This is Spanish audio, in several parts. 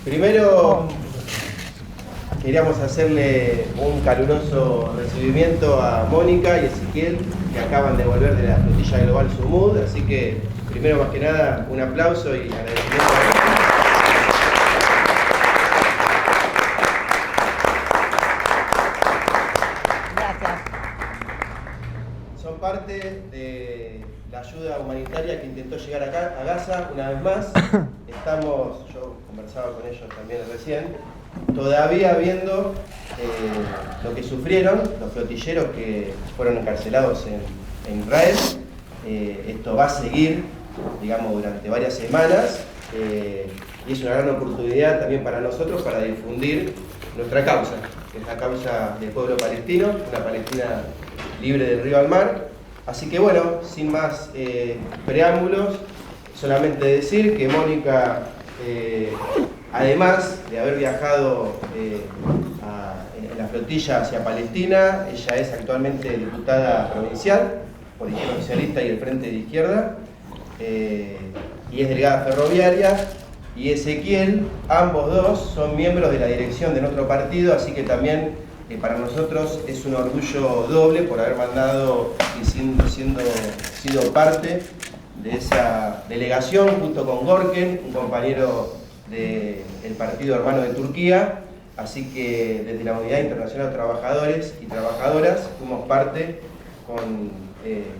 Primero, queríamos hacerle un caluroso recibimiento a Mónica y Ezequiel, que acaban de volver de la flotilla global Sumud, así que primero más que nada un aplauso y agradecimiento a ellos. Gracias. Son parte de la ayuda humanitaria que intentó llegar acá a Gaza una vez más. Yo conversaba con ellos también recién, todavía viendo lo que sufrieron los flotilleros que fueron encarcelados en Israel. Esto va a seguir, digamos, durante varias semanas y es una gran oportunidad también para nosotros para difundir nuestra causa, que es la causa del pueblo palestino, una Palestina libre del río al mar. Así que bueno, sin más preámbulos, solamente decir que Mónica, además de haber viajado en la flotilla hacia Palestina, ella es actualmente diputada provincial por Izquierda Socialista y el Frente de Izquierda, y es delegada ferroviaria, y Ezequiel, ambos dos son miembros de la dirección de nuestro partido, así que también para nosotros es un orgullo doble por haber mandado y sido parte de esa delegación junto con Gorken, un compañero del Partido Hermano de Turquía. Así que desde la Unidad Internacional de Trabajadores y Trabajadoras fuimos parte con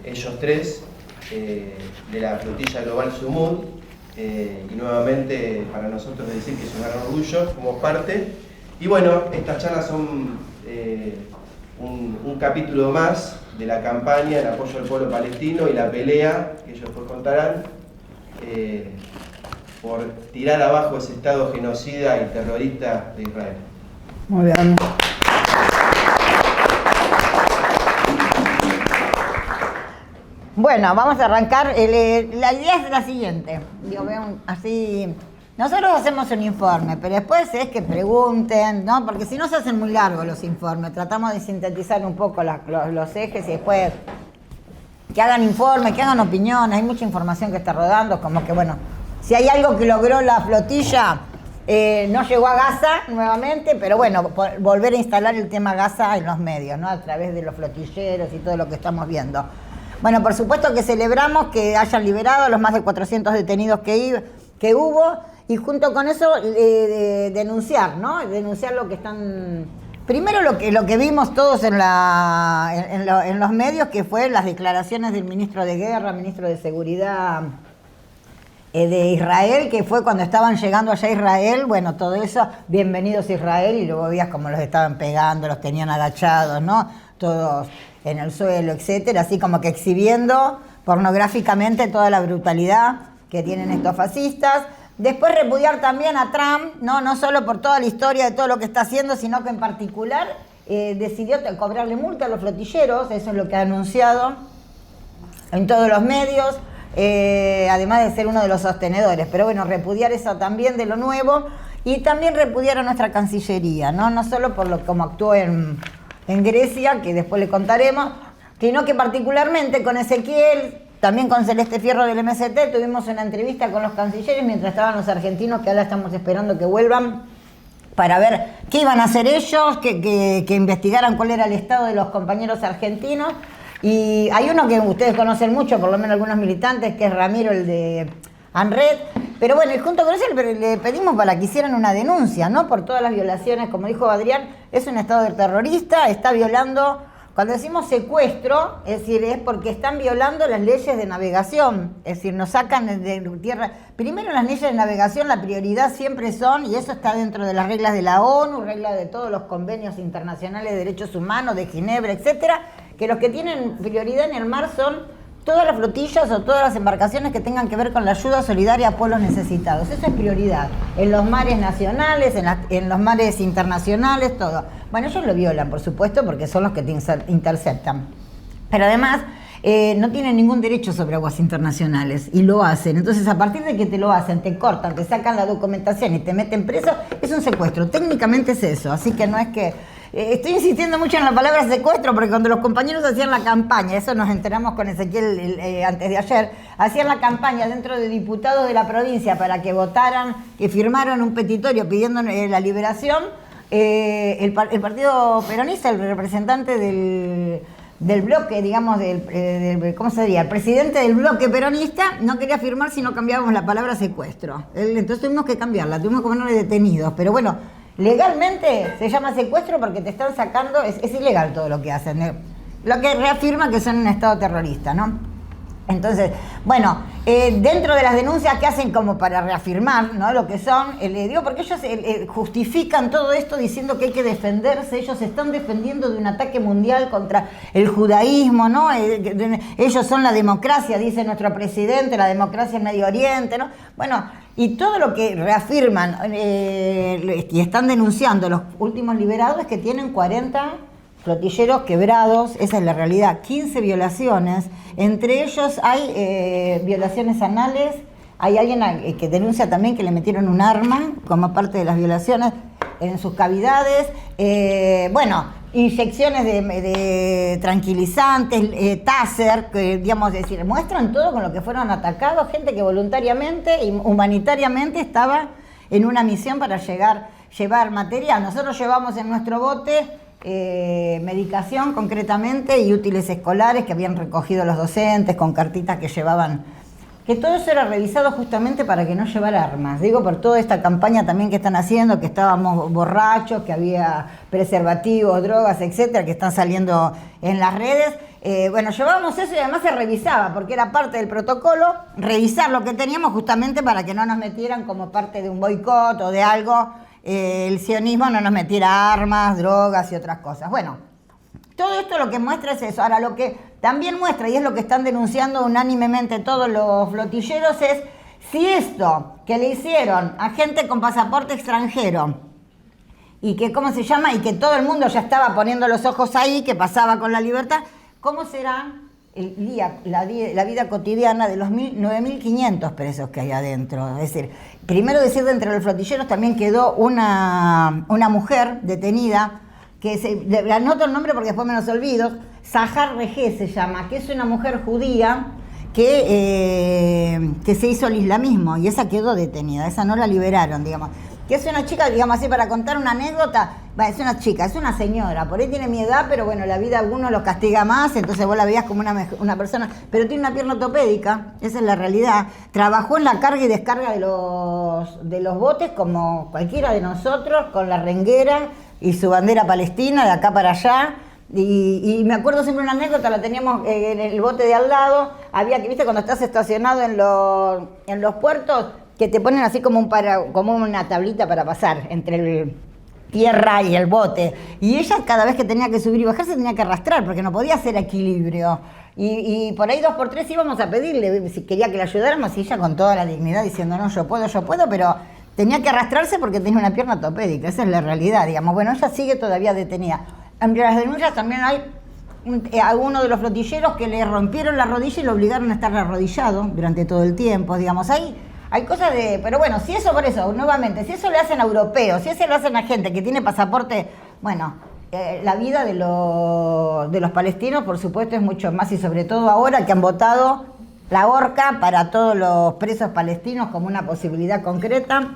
ellos tres de la flotilla global Sumud, y nuevamente para nosotros decir que es un gran orgullo, fuimos parte. Y bueno, estas charlas son un capítulo más de la campaña en apoyo al pueblo palestino y la pelea que ellos después contarán por tirar abajo ese Estado genocida y terrorista de Israel. Muy bien. Bueno, vamos a arrancar. La idea es la siguiente. Yo veo así. Nosotros hacemos un informe, pero después es que pregunten, ¿no? Porque si no se hacen muy largos los informes. Tratamos de sintetizar un poco los ejes y después que hagan informes, que hagan opiniones. Hay mucha información que está rodando, como que bueno, si hay algo que logró la flotilla, no llegó a Gaza nuevamente, pero bueno, volver a instalar el tema Gaza en los medios, ¿no? A través de los flotilleros y todo lo que estamos viendo. Bueno, por supuesto que celebramos que hayan liberado a los más de 400 detenidos que hubo, y junto con eso denunciar, ¿no? Denunciar lo que están... Primero lo que vimos todos en los medios, que fue las declaraciones del ministro de Guerra, ministro de Seguridad de Israel, que fue cuando estaban llegando allá a Israel, bueno, todo eso, bienvenidos a Israel, y luego veías cómo los estaban pegando, los tenían agachados, ¿no? Todos en el suelo, etcétera, así como que exhibiendo pornográficamente toda la brutalidad que tienen estos fascistas. Después repudiar también a Trump, no solo por toda la historia de todo lo que está haciendo, sino que en particular decidió cobrarle multa a los flotilleros, eso es lo que ha anunciado en todos los medios, además de ser uno de los sostenedores. Pero bueno, repudiar eso también de lo nuevo, y también repudiar a nuestra Cancillería, no solo por cómo actuó en Grecia, que después le contaremos, sino que particularmente con Ezequiel, también con Celeste Fierro del MST, tuvimos una entrevista con los cancilleres mientras estaban los argentinos, que ahora estamos esperando que vuelvan para ver qué iban a hacer ellos, que investigaran cuál era el estado de los compañeros argentinos. Y hay uno que ustedes conocen mucho, por lo menos algunos militantes, que es Ramiro, el de ANRED. Pero bueno, y junto con eso le pedimos para que hicieran una denuncia, ¿no? Por todas las violaciones, como dijo Adrián, es un estado terrorista, está violando... Cuando decimos secuestro, es decir, es porque están violando las leyes de navegación, es decir, nos sacan de tierra. Primero, las leyes de navegación, la prioridad siempre son, y eso está dentro de las reglas de la ONU, reglas de todos los convenios internacionales de derechos humanos, de Ginebra, etcétera, que los que tienen prioridad en el mar son todas las flotillas o todas las embarcaciones que tengan que ver con la ayuda solidaria a pueblos necesitados. Eso es prioridad, en los mares nacionales, en los mares internacionales, todo. Bueno, ellos lo violan, por supuesto, porque son los que te interceptan. Pero además, no tienen ningún derecho sobre aguas internacionales, y lo hacen. Entonces, a partir de que te lo hacen, te cortan, te sacan la documentación y te meten preso, es un secuestro. Técnicamente es eso, así que no es que... Estoy insistiendo mucho en la palabra secuestro porque cuando los compañeros hacían la campaña, eso nos enteramos con Ezequiel antes de ayer, hacían la campaña dentro de diputados de la provincia para que votaran, que firmaron un petitorio pidiendo la liberación, el partido peronista, el representante del bloque, digamos, ¿cómo se diría? El presidente del bloque peronista no quería firmar si no cambiábamos la palabra secuestro. Entonces tuvimos que cambiarla, tuvimos que ponerle detenidos, pero bueno, legalmente se llama secuestro porque te están sacando, es ilegal todo lo que hacen, lo que reafirma que son un estado terrorista, ¿no? Entonces, bueno, dentro de las denuncias que hacen como para reafirmar, ¿no?, lo que son, digo, porque ellos justifican todo esto diciendo que hay que defenderse, ellos se están defendiendo de un ataque mundial contra el judaísmo, ¿no? Ellos son la democracia, dice nuestro presidente, la democracia en Medio Oriente, ¿no? Bueno, y todo lo que reafirman y están denunciando los últimos liberados es que tienen 40 flotilleros quebrados, esa es la realidad, 15 violaciones, entre ellos hay violaciones anales, hay alguien que denuncia también que le metieron un arma como parte de las violaciones en sus cavidades, bueno, inyecciones de tranquilizantes, taser, que digamos, decir, muestran todo con lo que fueron atacados, gente que voluntariamente y humanitariamente estaba en una misión para llevar material. Nosotros llevamos en nuestro bote medicación concretamente y útiles escolares que habían recogido los docentes con cartitas que llevaban, que todo eso era revisado justamente para que no llevara armas, digo, por toda esta campaña también que están haciendo, que estábamos borrachos, que había preservativos, drogas, etcétera, que están saliendo en las redes. Bueno, llevábamos eso y además se revisaba, porque era parte del protocolo, revisar lo que teníamos justamente para que no nos metieran como parte de un boicot o de algo, el sionismo no nos metiera armas, drogas y otras cosas. Bueno, todo esto lo que muestra es eso. Ahora, lo que también muestra, y es lo que están denunciando unánimemente todos los flotilleros, es si esto que le hicieron a gente con pasaporte extranjero y que, ¿cómo se llama? Y que todo el mundo ya estaba poniendo los ojos ahí, que pasaba con la libertad, ¿cómo será la vida cotidiana de los 9.500 presos que hay adentro? Es decir, primero decir, dentro de los flotilleros también quedó una mujer detenida, que le anoto el nombre porque después me los olvido, Sahar Regé se llama, que es una mujer judía que se hizo el islamismo, y esa quedó detenida, esa no la liberaron, digamos. Que es una chica, digamos así, para contar una anécdota, es una chica, es una señora, por ahí tiene mi edad, pero bueno, la vida a algunos los castiga más, entonces vos la veías como una persona, pero tiene una pierna ortopédica, esa es la realidad. Trabajó en la carga y descarga de los botes como cualquiera de nosotros, con la renguera y su bandera palestina de acá para allá. Y me acuerdo siempre una anécdota, la teníamos en el bote de al lado, había que, viste, cuando estás estacionado en los puertos, que te ponen así como una tablita para pasar entre el tierra y el bote. Y ella cada vez que tenía que subir y bajar se tenía que arrastrar porque no podía hacer equilibrio. Y por ahí 2 por 3 íbamos a pedirle si quería que la ayudáramos y ella con toda la dignidad diciendo no, yo puedo, pero tenía que arrastrarse porque tenía una pierna ortopédica. Esa es la realidad, digamos. Bueno, ella sigue todavía detenida. Entre las denuncias también hay a uno de los flotilleros que le rompieron la rodilla y lo obligaron a estar arrodillado durante todo el tiempo, digamos. Hay cosas pero bueno, si eso por eso, nuevamente, si eso le hacen a europeos, si eso le hacen a gente que tiene pasaporte, bueno, la vida de los palestinos, por supuesto, es mucho más, y sobre todo ahora que han votado la horca para todos los presos palestinos como una posibilidad concreta,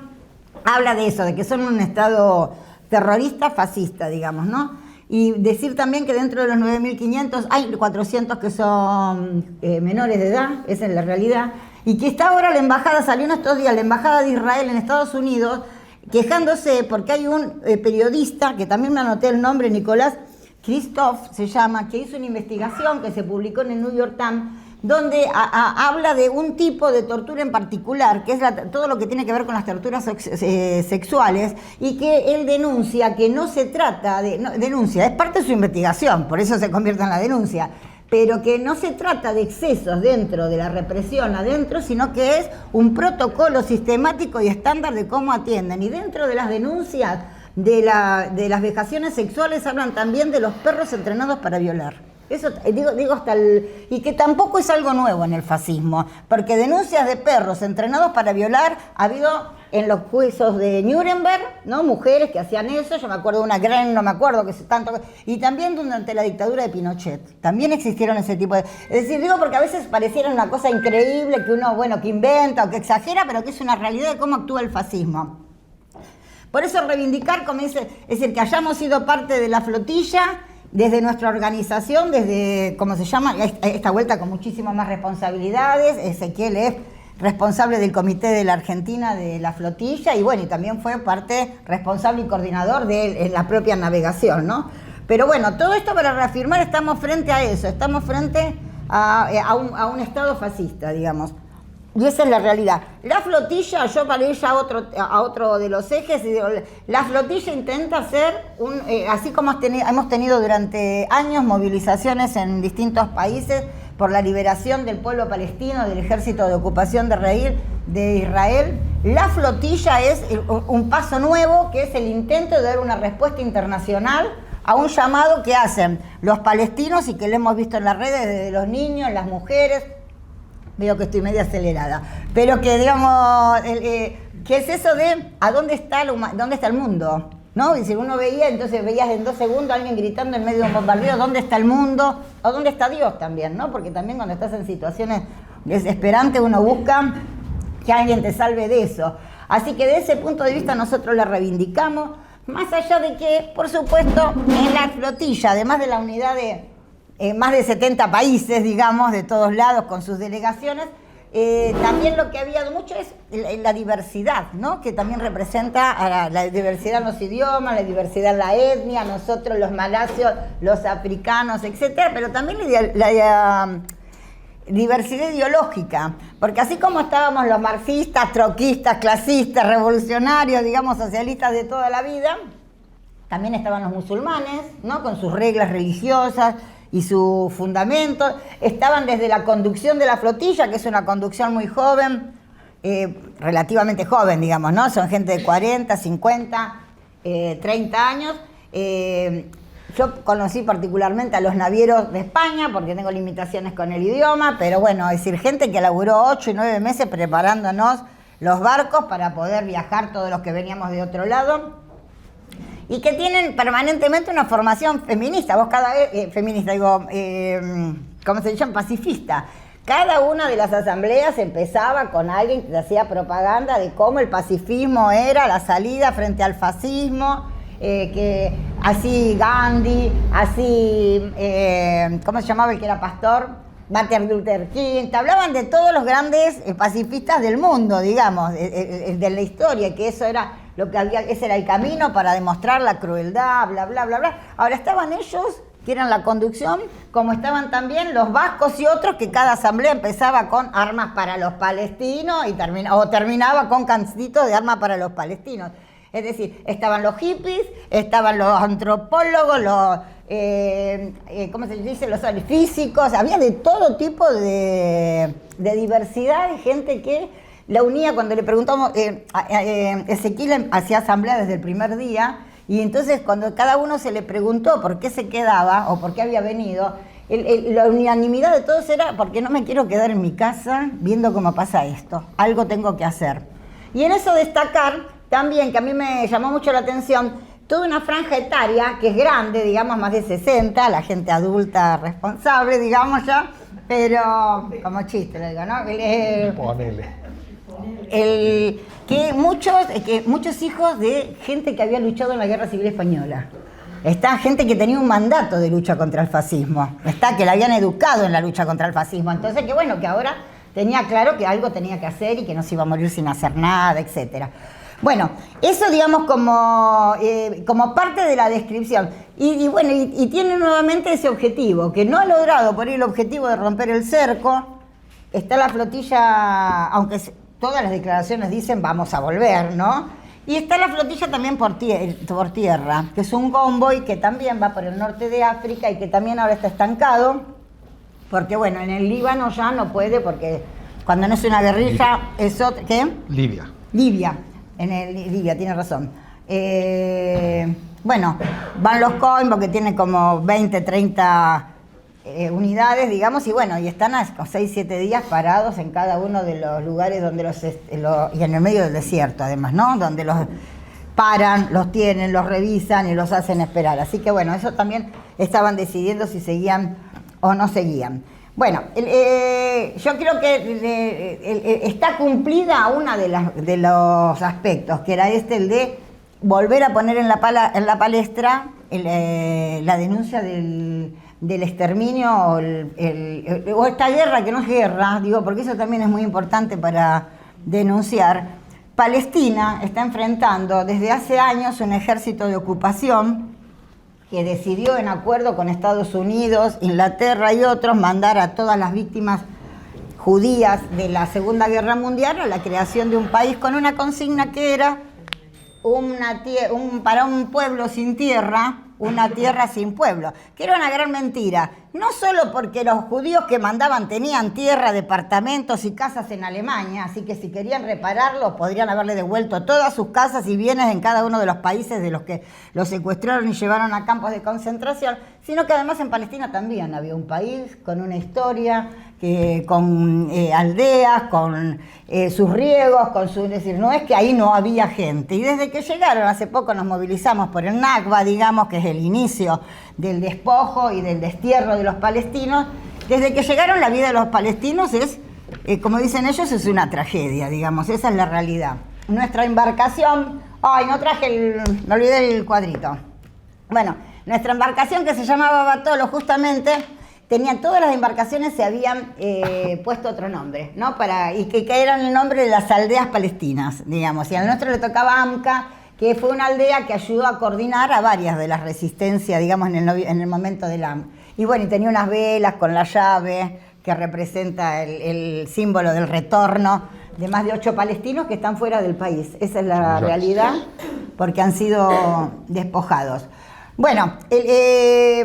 habla de eso, de que son un estado terrorista, fascista, digamos, ¿no? Y decir también que dentro de los 9.500 hay 400 que son menores de edad, esa es la realidad, y que está ahora la embajada, salió en estos días la embajada de Israel en Estados Unidos quejándose porque hay un periodista, que también me anoté el nombre, Nicolás Christoph se llama, que hizo una investigación que se publicó en el New York Times, donde habla de un tipo de tortura en particular, que es todo lo que tiene que ver con las torturas sexuales, y que él denuncia que no se trata de... No, denuncia, es parte de su investigación, por eso se convierte en la denuncia, pero que no se trata de excesos dentro de la represión adentro, sino que es un protocolo sistemático y estándar de cómo atienden. Y dentro de las denuncias de las vejaciones sexuales hablan también de los perros entrenados para violar. Eso digo hasta y que tampoco es algo nuevo en el fascismo, porque denuncias de perros entrenados para violar ha habido en los juicios de Nuremberg, ¿no? Mujeres que hacían eso, yo me acuerdo de una Gren, no me acuerdo que tanto, y también durante la dictadura de Pinochet, también existieron ese tipo de... Es decir, digo porque a veces pareciera una cosa increíble que uno, bueno, que inventa o que exagera, pero que es una realidad de cómo actúa el fascismo. Por eso reivindicar, como dice, es decir, que hayamos sido parte de la flotilla, desde nuestra organización, desde, ¿cómo se llama? Esta vuelta con muchísimas más responsabilidades. Ezequiel es responsable del comité de la Argentina de la flotilla y bueno, y también fue parte responsable y coordinador de la propia navegación, ¿no? Pero bueno, todo esto para reafirmar, estamos frente a eso, estamos frente a un Estado fascista, digamos. Y esa es la realidad. La flotilla, yo para ir a otro de los ejes, la flotilla intenta hacer, así como hemos tenido durante años movilizaciones en distintos países por la liberación del pueblo palestino, del ejército de ocupación de Israel, la flotilla es un paso nuevo, que es el intento de dar una respuesta internacional a un llamado que hacen los palestinos y que lo hemos visto en las redes, desde los niños, las mujeres. Veo que estoy medio acelerada, pero que digamos, ¿qué es eso de a dónde está el mundo? ¿No? Y si uno veía, entonces veías en 2 segundos a alguien gritando en medio de un bombardeo, ¿dónde está el mundo? O ¿dónde está Dios también? ¿No? Porque también cuando estás en situaciones desesperantes uno busca que alguien te salve de eso. Así que de ese punto de vista nosotros la reivindicamos, más allá de que, por supuesto, en la flotilla, además de la unidad de más de 70 países, digamos, de todos lados, con sus delegaciones, también lo que había mucho es la diversidad, ¿no? Que también representa la diversidad en los idiomas, la diversidad en la etnia, nosotros los malasios, los africanos, etcétera, pero también la diversidad ideológica, porque así como estábamos los marxistas, troquistas, clasistas, revolucionarios, digamos, socialistas de toda la vida, también estaban los musulmanes, ¿no? Con sus reglas religiosas y sus fundamentos. Estaban desde la conducción de la flotilla, que es una conducción muy joven, relativamente joven, digamos, ¿no? Son gente de 40, 50, 30 años. Yo conocí particularmente a los navieros de España, porque tengo limitaciones con el idioma, pero bueno, es decir, gente que laburó 8 y 9 meses preparándonos los barcos para poder viajar todos los que veníamos de otro lado, y que tienen permanentemente una formación feminista. Vos cada vez, feminista, digo, ¿cómo se llama? Pacifista. Cada una de las asambleas empezaba con alguien que hacía propaganda de cómo el pacifismo era la salida frente al fascismo, que así Gandhi, así, ¿cómo se llamaba el que era pastor? Martin Luther King. Te hablaban de todos los grandes pacifistas del mundo, digamos, de la historia, que eso era lo que había, ese era el camino para demostrar la crueldad, bla, bla, bla, bla. Ahora estaban ellos, que eran la conducción, como estaban también los vascos y otros, que cada asamblea empezaba con armas para los palestinos y terminaba con cantitos de armas para los palestinos. Es decir, estaban los hippies, estaban los antropólogos, los, ¿cómo se dice? Los físicos, había de todo tipo de diversidad de gente que la unía. Cuando le preguntamos, Ezequiel hacía asamblea desde el primer día, y entonces cuando cada uno se le preguntó por qué se quedaba o por qué había venido, la unanimidad de todos era: porque no me quiero quedar en mi casa viendo cómo pasa esto, algo tengo que hacer. Y en eso destacar también, que a mí me llamó mucho la atención, toda una franja etaria que es grande, digamos, más de 60, la gente adulta responsable, digamos ya, pero como chiste lo digo, ¿no? Ponele. Que muchos hijos de gente que había luchado en la Guerra Civil Española. Está gente que tenía un mandato de lucha contra el fascismo. Está que la habían educado en la lucha contra el fascismo. Entonces, que bueno, que ahora tenía claro que algo tenía que hacer y que no se iba a morir sin hacer nada, etcétera. Bueno, eso digamos como parte de la descripción. Y bueno, y tiene nuevamente ese objetivo, que no ha logrado por ahí el objetivo de romper el cerco. Está la flotilla, aunque todas las declaraciones dicen vamos a volver, ¿no? Y está la flotilla también por tierra, que es un convoy que también va por el norte de África y que también ahora está estancado, porque bueno, en el Líbano ya no puede, porque cuando no es una guerrilla es otra... ¿Qué? Libia. Libia, tiene razón. Bueno, van los convoys que tienen como 20, 30 unidades, digamos, y bueno, y están a 6, 7 días parados en cada uno de los lugares donde y en el medio del desierto, además, ¿no? Donde los paran, los tienen, los revisan y los hacen esperar. Así que bueno, eso también estaban decidiendo si seguían o no seguían. Bueno, yo creo que está cumplida una de los aspectos, que era el de volver a poner en la palestra la denuncia del exterminio o esta guerra, que no es guerra, digo, porque eso también es muy importante para denunciar. Palestina está enfrentando desde hace años un ejército de ocupación que decidió, en acuerdo con Estados Unidos, Inglaterra y otros, mandar a todas las víctimas judías de la Segunda Guerra Mundial a la creación de un país con una consigna que era para un pueblo sin tierra, una tierra sin pueblo, que era una gran mentira, no solo porque los judíos que mandaban tenían tierra, departamentos y casas en Alemania, así que si querían repararlo podrían haberle devuelto todas sus casas y bienes en cada uno de los países de los que los secuestraron y llevaron a campos de concentración, sino que además en Palestina también había un país con una historia, con aldeas, con sus riegos, es decir, no es que ahí no había gente. Y desde que llegaron, hace poco nos movilizamos por el Nakba, digamos, que es el inicio del despojo y del destierro de los palestinos. Desde que llegaron, la vida de los palestinos es, como dicen ellos, es una tragedia, digamos, esa es la realidad. Nuestra embarcación, me olvidé el cuadrito. Bueno, nuestra embarcación, que se llamaba Batolo, justamente, todas las embarcaciones se habían puesto otro nombre, ¿no? Y que eran el nombre de las aldeas palestinas, digamos. Y al nuestro le tocaba Amca, que fue una aldea que ayudó a coordinar a varias de las resistencias, digamos, en el momento del AMP. Y bueno, y tenía unas velas con la llave, que representa el símbolo del retorno de más de 8 palestinos que están fuera del país. Esa es la realidad, porque han sido despojados. Bueno,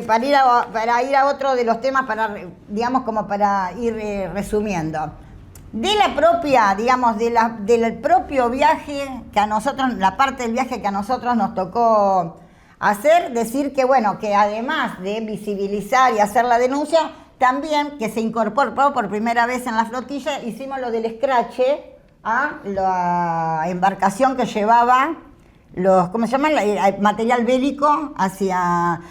para ir a otro de los temas, para ir resumiendo. De la propia, digamos, del propio viaje que a nosotros, la parte del viaje que a nosotros nos tocó hacer, decir que, bueno, que además de visibilizar y hacer la denuncia, también que se incorporó por primera vez en la flotilla, hicimos lo del escrache a la embarcación que llevaba material bélico hacia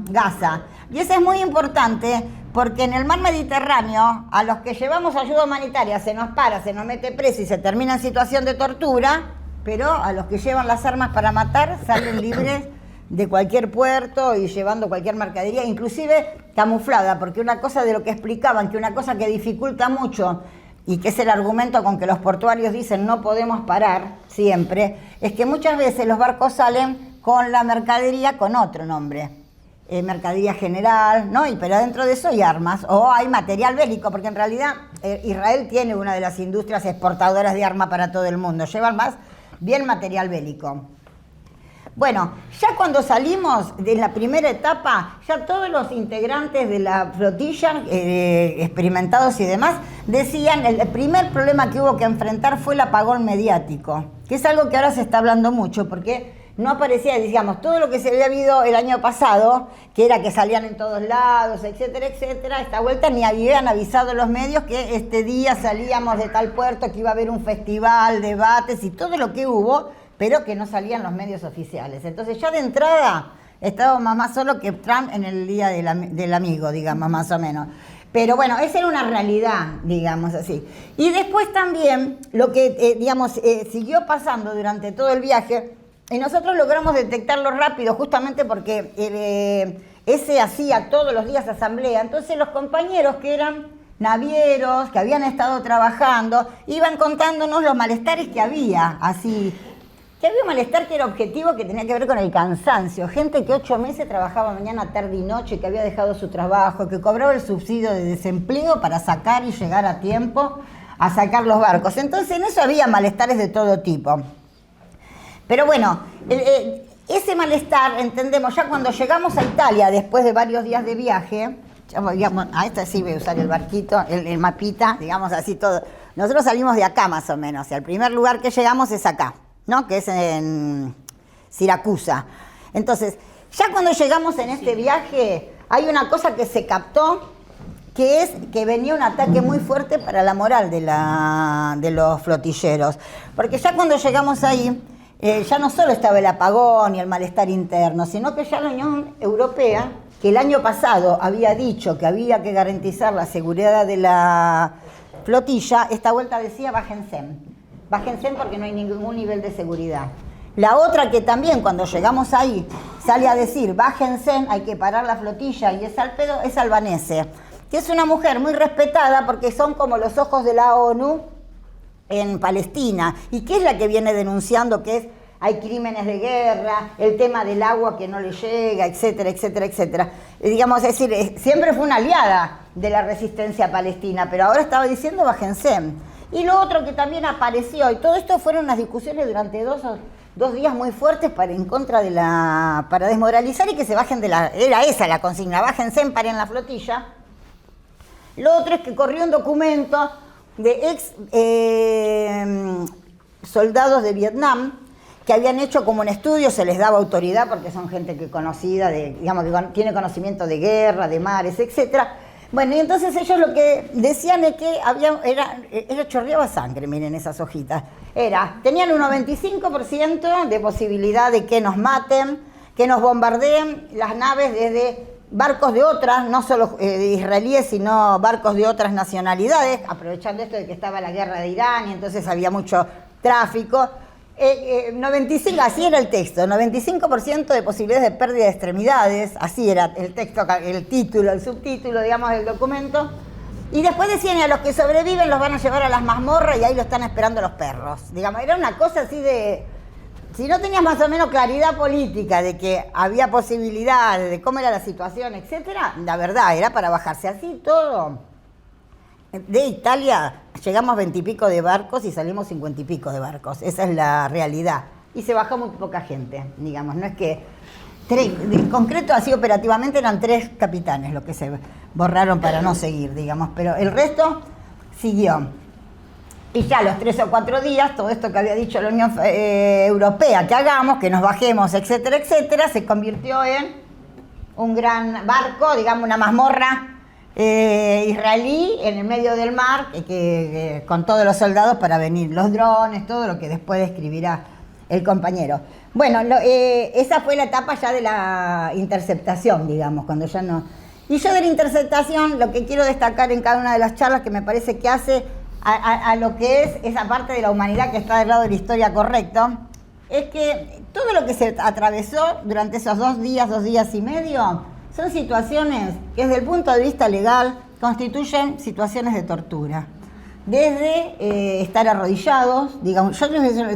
Gaza. Y eso es muy importante porque en el mar Mediterráneo, a los que llevamos ayuda humanitaria se nos mete preso y se termina en situación de tortura, pero a los que llevan las armas para matar salen libres de cualquier puerto y llevando cualquier mercadería, inclusive camuflada, porque una cosa de lo que explicaban, que una cosa que dificulta mucho y que es el argumento con que los portuarios dicen no podemos parar siempre, es que muchas veces los barcos salen con la mercadería con otro nombre, mercadería general, ¿no? Pero dentro de eso hay armas, o hay material bélico, porque en realidad Israel tiene una de las industrias exportadoras de armas para todo el mundo, llevan más bien material bélico. Bueno, ya cuando salimos de la primera etapa, ya todos los integrantes de la flotilla, experimentados y demás, decían el primer problema que hubo que enfrentar fue el apagón mediático, que es algo que ahora se está hablando mucho, porque no aparecía, digamos, todo lo que se había habido el año pasado, que era que salían en todos lados, etcétera, etcétera, esta vuelta ni habían avisado los medios que este día salíamos de tal puerto, que iba a haber un festival, debates y todo lo que hubo, pero que no salían los medios oficiales. Entonces ya de entrada estábamos más solo que Trump en el día del amigo, digamos, más o menos. Pero bueno, esa era una realidad, digamos así. Y después también lo que, siguió pasando durante todo el viaje, y nosotros logramos detectarlo rápido, justamente porque ese hacía todos los días asamblea. Entonces los compañeros que eran navieros, que habían estado trabajando, iban contándonos los malestares que había, así. Que había un malestar que era objetivo, que tenía que ver con el cansancio. Gente que 8 meses trabajaba mañana, tarde y noche, que había dejado su trabajo, que cobraba el subsidio de desempleo para sacar y llegar a tiempo a sacar los barcos. Entonces en eso había malestares de todo tipo. Pero bueno, ese malestar, entendemos, ya cuando llegamos a Italia, después de varios días de viaje, a esta sí voy a usar el barquito, el mapita, digamos así todo. Nosotros salimos de acá más o menos, el primer lugar que llegamos es acá, ¿no? Que es en Siracusa. Entonces, ya cuando llegamos en este viaje, hay una cosa que se captó, que es que venía un ataque muy fuerte para la moral de los flotilleros. Porque ya cuando llegamos ahí, ya no solo estaba el apagón y el malestar interno, sino que ya la Unión Europea, que el año pasado había dicho que había que garantizar la seguridad de la flotilla, esta vuelta decía bájense. Bájense porque no hay ningún nivel de seguridad. La otra que también cuando llegamos ahí sale a decir bájense, hay que parar la flotilla y es al pedo, es Albanese, que es una mujer muy respetada porque son como los ojos de la ONU en Palestina, y que es la que viene denunciando que hay crímenes de guerra, el tema del agua que no le llega, etcétera, etcétera, etcétera. Digamos, es decir, siempre fue una aliada de la resistencia palestina, pero ahora estaba diciendo bájense. Y lo otro que también apareció, y todo esto fueron unas discusiones durante dos días muy fuertes en contra de para desmoralizar y que se bajen era esa la consigna, bájense, paren la flotilla. Lo otro es que corrió un documento de ex soldados de Vietnam que habían hecho como un estudio, se les daba autoridad porque son gente que conocida, digamos que tiene conocimiento de guerra, de mares, etcétera. Bueno, y entonces ellos lo que decían es que era chorreaba sangre, miren esas hojitas. Tenían un 95% de posibilidad de que nos maten, que nos bombardeen las naves desde barcos de otras, no solo israelíes, sino barcos de otras nacionalidades, aprovechando esto de que estaba la guerra de Irán y entonces había mucho tráfico. 95, así era el texto, 95% de posibilidades de pérdida de extremidades, así era el texto, el título, el subtítulo, digamos, del documento. Y después decían, y a los que sobreviven los van a llevar a las mazmorras y ahí lo están esperando los perros. Digamos, era una cosa así de... Si no tenías más o menos claridad política de que había posibilidades, de cómo era la situación, etcétera, la verdad era para bajarse así todo. De Italia llegamos 20 y pico de barcos y salimos 50 y pico de barcos. Esa es la realidad. Y se bajó muy poca gente, digamos. No es que... En concreto, así operativamente, eran 3 capitanes los que se borraron para no seguir, digamos. Pero el resto siguió. Y ya los 3 o 4 días, todo esto que había dicho la Unión Europea que hagamos, que nos bajemos, etcétera, etcétera, se convirtió en un gran barco, digamos, una mazmorra israelí en el medio del mar, con todos los soldados para venir, los drones, todo lo que después describirá el compañero. Bueno, esa fue la etapa ya de la interceptación, digamos, cuando ya no... Y yo de la interceptación, lo que quiero destacar en cada una de las charlas que me parece que hace a lo que es esa parte de la humanidad que está del lado de la historia correcto, es que todo lo que se atravesó durante esos 2 días y medio, son situaciones que desde el punto de vista legal constituyen situaciones de tortura. Desde estar arrodillados, digamos, yo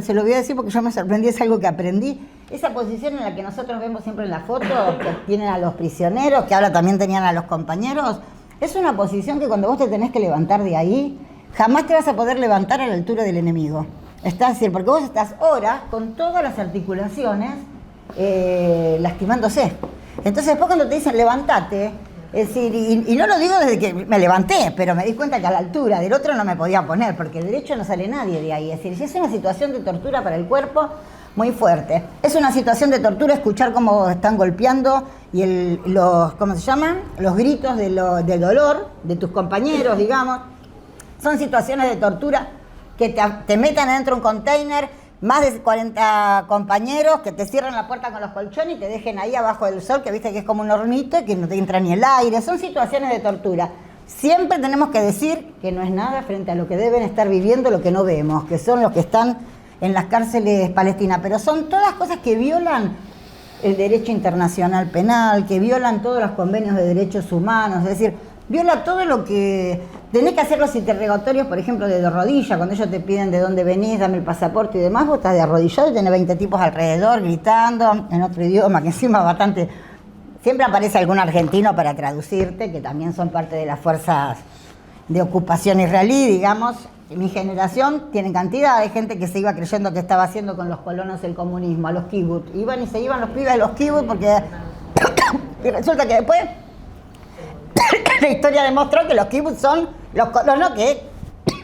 se lo voy a decir porque yo me sorprendí, es algo que aprendí, esa posición en la que nosotros vemos siempre en la foto, que tienen a los prisioneros, que ahora también tenían a los compañeros, es una posición que cuando vos te tenés que levantar de ahí, jamás te vas a poder levantar a la altura del enemigo. Es decir, porque vos estás horas con todas las articulaciones lastimándose. Entonces después cuando te dicen levántate, es decir, y no lo digo desde que me levanté, pero me di cuenta que a la altura del otro no me podía poner, porque derecho no sale nadie de ahí. Es decir, es una situación de tortura para el cuerpo muy fuerte. Es una situación de tortura escuchar cómo están golpeando y ¿cómo se llaman? Los gritos del dolor de tus compañeros, digamos. Son situaciones de tortura que te metan adentro de un container, más de 40 compañeros que te cierran la puerta con los colchones y te dejen ahí abajo del sol, que viste que es como un hornito y que no te entra ni el aire. Son situaciones de tortura. Siempre tenemos que decir que no es nada frente a lo que deben estar viviendo, lo que no vemos, que son los que están en las cárceles palestinas. Pero son todas cosas que violan el derecho internacional penal, que violan todos los convenios de derechos humanos, es decir, viola todo lo que... Tenés que hacer los interrogatorios, por ejemplo, de rodillas, cuando ellos te piden de dónde venís, dame el pasaporte y demás, vos estás de arrodillado y tenés 20 tipos alrededor gritando en otro idioma, que encima bastante... Siempre aparece algún argentino para traducirte, que también son parte de las fuerzas de ocupación israelí, digamos. Mi generación tiene cantidad de gente que se iba creyendo que estaba haciendo con los colonos el comunismo, a los kibbutz. Iban y se iban los pibes de los kibbutz porque... y resulta que después... la historia demostró que los kibbutz son los colonos que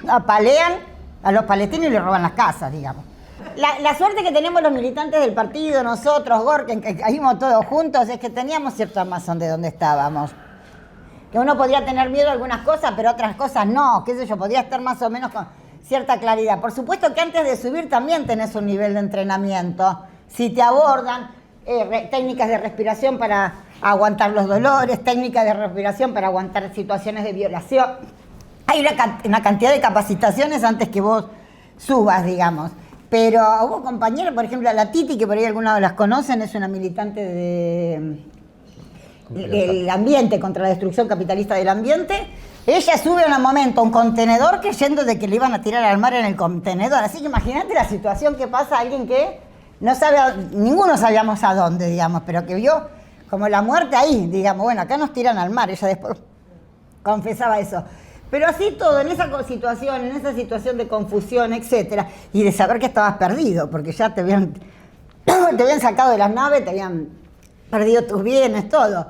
apalean a los palestinos y les roban las casas, digamos. La suerte que tenemos los militantes del partido, nosotros, Gorken, que caímos todos juntos, es que teníamos cierto amazón de dónde estábamos. Que uno podría tener miedo a algunas cosas, pero otras cosas no, qué sé yo, podría estar más o menos con cierta claridad. Por supuesto que antes de subir también tenés un nivel de entrenamiento. Si te abordan técnicas de respiración para aguantar los dolores, técnicas de respiración para aguantar situaciones de violación. Hay una cantidad de capacitaciones antes que vos subas, digamos. Pero hubo compañeros, por ejemplo, la Titi, que por ahí algunos las conocen, es una militante del ambiente, contra la destrucción capitalista del ambiente. Ella sube en un momento a un contenedor creyendo de que le iban a tirar al mar en el contenedor. Así que imagínate la situación que pasa a alguien que no sabe, ninguno sabíamos a dónde, digamos, pero que vio como la muerte ahí, digamos, bueno, acá nos tiran al mar. Ella después confesaba eso. Pero así todo, en esa situación de confusión, etcétera, y de saber que estabas perdido, porque ya te habían sacado de las naves, te habían perdido tus bienes, todo.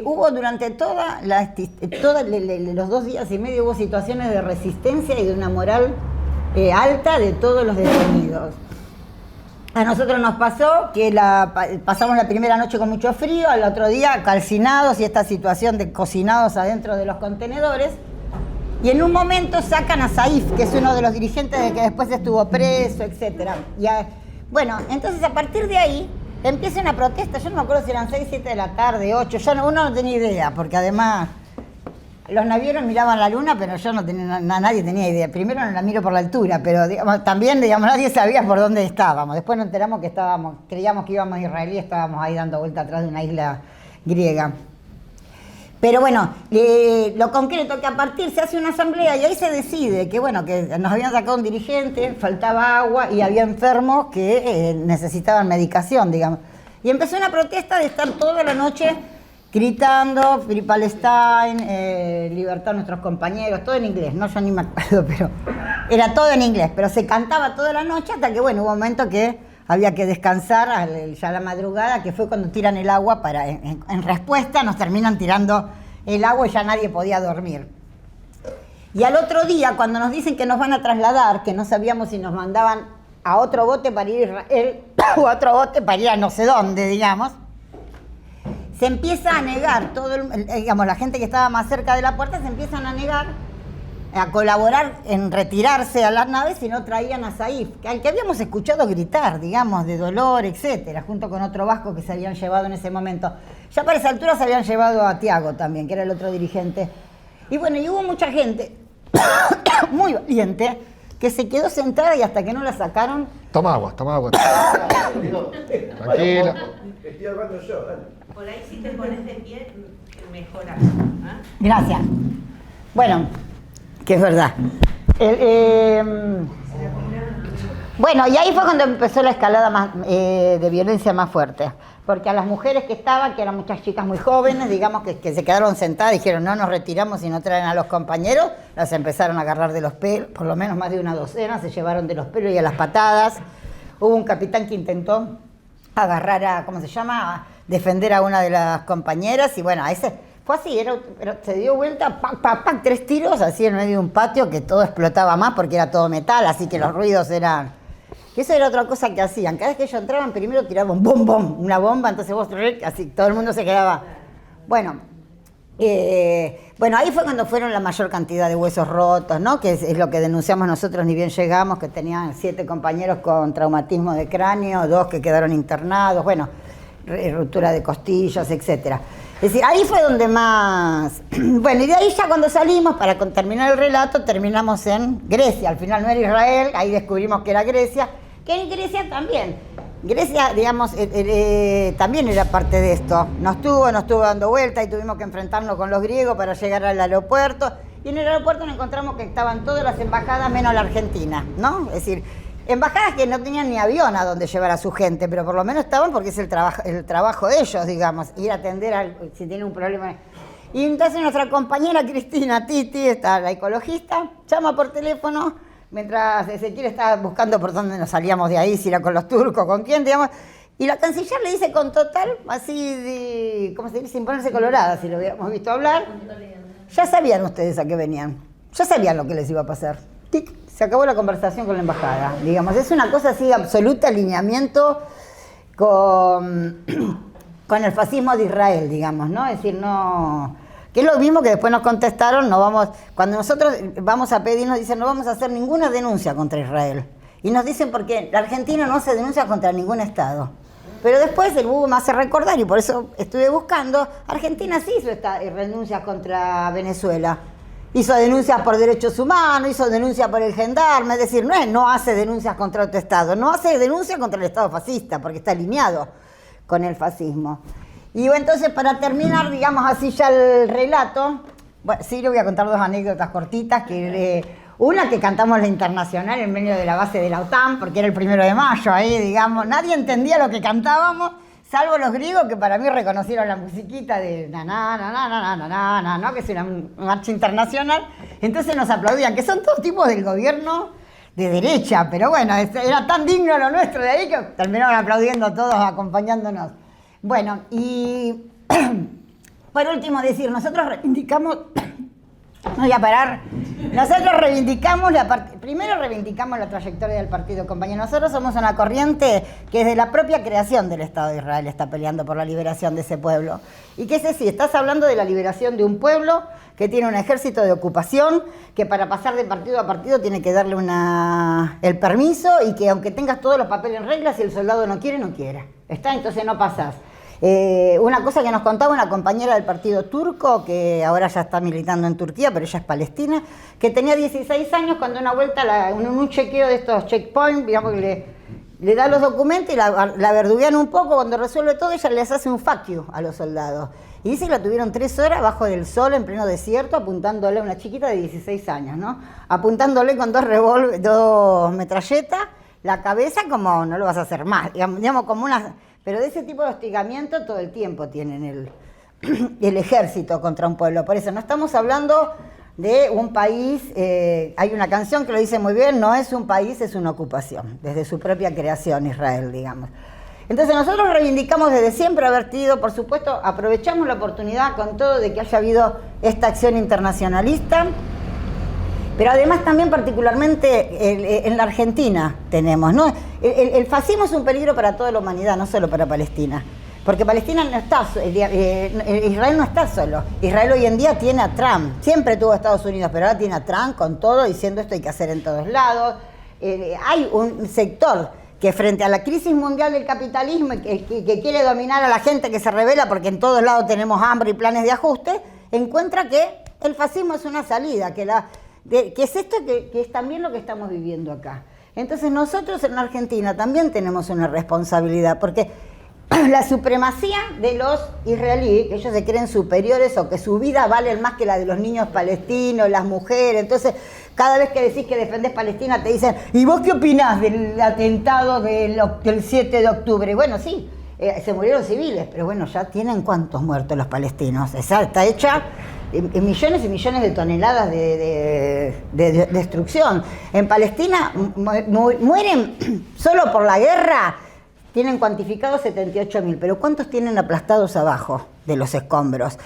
Hubo durante los 2 días y medio hubo situaciones de resistencia y de una moral alta de todos los detenidos. A nosotros nos pasó que pasamos la primera noche con mucho frío, al otro día calcinados y esta situación de cocinados adentro de los contenedores. Y en un momento sacan a Saif, que es uno de los dirigentes de que después estuvo preso, etc. Bueno, entonces a partir de ahí empieza una protesta. Yo no me acuerdo si eran 6, 7 de la tarde, 8. Uno no tenía idea, porque además los navieros miraban la luna, pero yo no tenía, nadie tenía idea. Primero no la miro por la altura, pero digamos, también nadie sabía por dónde estábamos. Después nos enteramos que creíamos que íbamos a Israel y estábamos ahí dando vuelta atrás de una isla griega. Pero bueno, lo concreto que a partir se hace una asamblea y ahí se decide que bueno, que nos habían sacado un dirigente, faltaba agua y había enfermos que necesitaban medicación, digamos. Y empezó una protesta de estar toda la noche gritando Free Palestine, libertad a nuestros compañeros, todo en inglés, no, yo ni me acuerdo, pero era todo en inglés, pero se cantaba toda la noche hasta que bueno, hubo un momento que había que descansar ya a la madrugada, que fue cuando tiran el agua para, en respuesta, nos terminan tirando el agua y ya nadie podía dormir. Y al otro día, cuando nos dicen que nos van a trasladar, que no sabíamos si nos mandaban a otro bote para ir a Israel o a otro bote para ir a no sé dónde, digamos, se empieza a negar, digamos, la gente que estaba más cerca de la puerta se empiezan a negar a colaborar en retirarse a las naves si no traían a Saif, al que habíamos escuchado gritar, digamos, de dolor, etcétera, junto con otro vasco que se habían llevado en ese momento. Ya para esa altura se habían llevado a Tiago también, que era el otro dirigente. Y bueno, y hubo mucha gente muy valiente que se quedó sentada y hasta que no la sacaron... Toma agua. Tranquila. Estoy hablando yo, dale. Por ahí si te pones de pie, mejoras. Gracias. Bueno, que es verdad. Bueno, y ahí fue cuando empezó la escalada de violencia más fuerte. Porque a las mujeres que estaban, que eran muchas chicas muy jóvenes, digamos, que se quedaron sentadas, dijeron no nos retiramos y no traen a los compañeros, las empezaron a agarrar de los pelos, por lo menos más de una docena, se llevaron de los pelos y a las patadas. Hubo un capitán que intentó agarrar a, ¿cómo se llama?, a defender a una de las compañeras, y bueno, a ese fue así, se dio vuelta, ¡pac, pac, pac! 3 tiros, así en medio de un patio que todo explotaba más porque era todo metal, así que los ruidos eran... Y eso era otra cosa que hacían, cada vez que ellos entraban primero tiraban bom, bom, una bomba, entonces vos, así, todo el mundo se quedaba... Bueno, ahí fue cuando fueron la mayor cantidad de huesos rotos, ¿no? Que es lo que denunciamos nosotros ni bien llegamos, que tenían 7 compañeros con traumatismo de cráneo, 2 que quedaron internados, bueno, ruptura de costillas, etcétera. Es decir, ahí fue donde más... Bueno, y de ahí ya cuando salimos, para terminar el relato, terminamos en Grecia. Al final no era Israel, ahí descubrimos que era Grecia, que en Grecia también. Grecia, digamos, también era parte de esto. Nos estuvo dando vuelta y tuvimos que enfrentarnos con los griegos para llegar al aeropuerto. Y en el aeropuerto nos encontramos que estaban todas las embajadas menos la Argentina, ¿no? Es decir, embajadas que no tenían ni avión a donde llevar a su gente, pero por lo menos estaban porque es el trabajo de ellos, digamos, ir a atender si tienen un problema. Y entonces nuestra compañera Cristina Titi, la ecologista, llama por teléfono, mientras Ezequiel estaba buscando por dónde nos salíamos de ahí, si era con los turcos, con quién, digamos, y la canciller le dice con total, así, ¿cómo se dice?, sin ponerse colorada, si lo hubiéramos visto hablar, ya sabían ustedes a qué venían, ya sabían lo que les iba a pasar. Tic, se acabó la conversación con la embajada. Digamos, es una cosa así de absoluto alineamiento con el fascismo de Israel, digamos, ¿no? Es decir, no... Que es lo mismo que después nos contestaron, no vamos, cuando nosotros vamos a pedir, nos dicen no vamos a hacer ninguna denuncia contra Israel. Y nos dicen porque la Argentina no hace denuncias contra ningún Estado. Pero después el Hugo me hace recordar, y por eso estuve buscando, Argentina sí hizo denuncias contra Venezuela. Hizo denuncias por derechos humanos, hizo denuncias por el gendarme, es decir, no hace denuncias contra otro Estado, no hace denuncias contra el Estado fascista, porque está alineado con el fascismo. Y entonces, para terminar, digamos así ya el relato, bueno, sí le voy a contar dos anécdotas cortitas, una que cantamos la Internacional en medio de la base de la OTAN, porque era el 1 de mayo, ahí, digamos, nadie entendía lo que cantábamos, salvo los griegos que para mí reconocieron la musiquita de na na na na na na na na, ¿no? Que es una marcha internacional, entonces nos aplaudían, que son todos tipos del gobierno de derecha, pero bueno, era tan digno lo nuestro de ahí que terminaron aplaudiendo todos, acompañándonos. Bueno, y por último decir, nosotros reivindicamos, no voy a parar, nosotros reivindicamos primero reivindicamos la trayectoria del partido, compañero. Nosotros somos una corriente que desde la propia creación del Estado de Israel está peleando por la liberación de ese pueblo. Y que sí, estás hablando de la liberación de un pueblo que tiene un ejército de ocupación, que para pasar de partido a partido tiene que darle el permiso, y que aunque tengas todos los papeles en regla, si el soldado no quiere, no quiere. ¿Está? Entonces no pasás. Una cosa que nos contaba una compañera del partido turco, que ahora ya está militando en Turquía, pero ella es palestina, que tenía 16 años cuando una vuelta, un chequeo de estos checkpoints, digamos que le da los documentos y la verduguean un poco, cuando resuelve todo ella les hace un fuck you a los soldados. Y dice que la tuvieron 3 horas bajo del sol en pleno desierto, apuntándole a una chiquita de 16 años, ¿no? Apuntándole con dos metralletas, la cabeza como no lo vas a hacer más, digamos como una... Pero de ese tipo de hostigamiento todo el tiempo tienen el ejército contra un pueblo. Por eso no estamos hablando de un país, hay una canción que lo dice muy bien, no es un país, es una ocupación, desde su propia creación Israel, digamos. Entonces nosotros reivindicamos desde siempre haber tenido, por supuesto, aprovechamos la oportunidad con todo de que haya habido esta acción internacionalista, pero además también particularmente en la Argentina tenemos, ¿no? El fascismo es un peligro para toda la humanidad, no solo para Palestina. Porque Palestina no está, Israel no está solo. Israel hoy en día tiene a Trump. Siempre tuvo a Estados Unidos, pero ahora tiene a Trump con todo, diciendo esto hay que hacer en todos lados. Hay un sector que frente a la crisis mundial del capitalismo, que quiere dominar a la gente, que se revela porque en todos lados tenemos hambre y planes de ajuste, encuentra que el fascismo es una salida, que es esto que es también lo que estamos viviendo acá. Entonces nosotros en Argentina también tenemos una responsabilidad, porque la supremacía de los israelíes, que ellos se creen superiores o que su vida vale más que la de los niños palestinos, las mujeres, entonces cada vez que decís que defendés Palestina te dicen, ¿y vos qué opinás del atentado del 7 de octubre? Bueno, sí, se murieron civiles, pero bueno, ya tienen ¿cuántos muertos los palestinos? Esa está hecha millones y millones de toneladas de destrucción. En Palestina mueren solo por la guerra, tienen cuantificados 78.000, pero ¿cuántos tienen aplastados abajo de los escombros?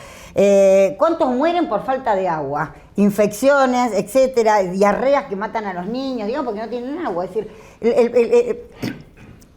¿Cuántos mueren por falta de agua? Infecciones, etcétera, diarreas que matan a los niños, digamos, porque no tienen agua. Es decir,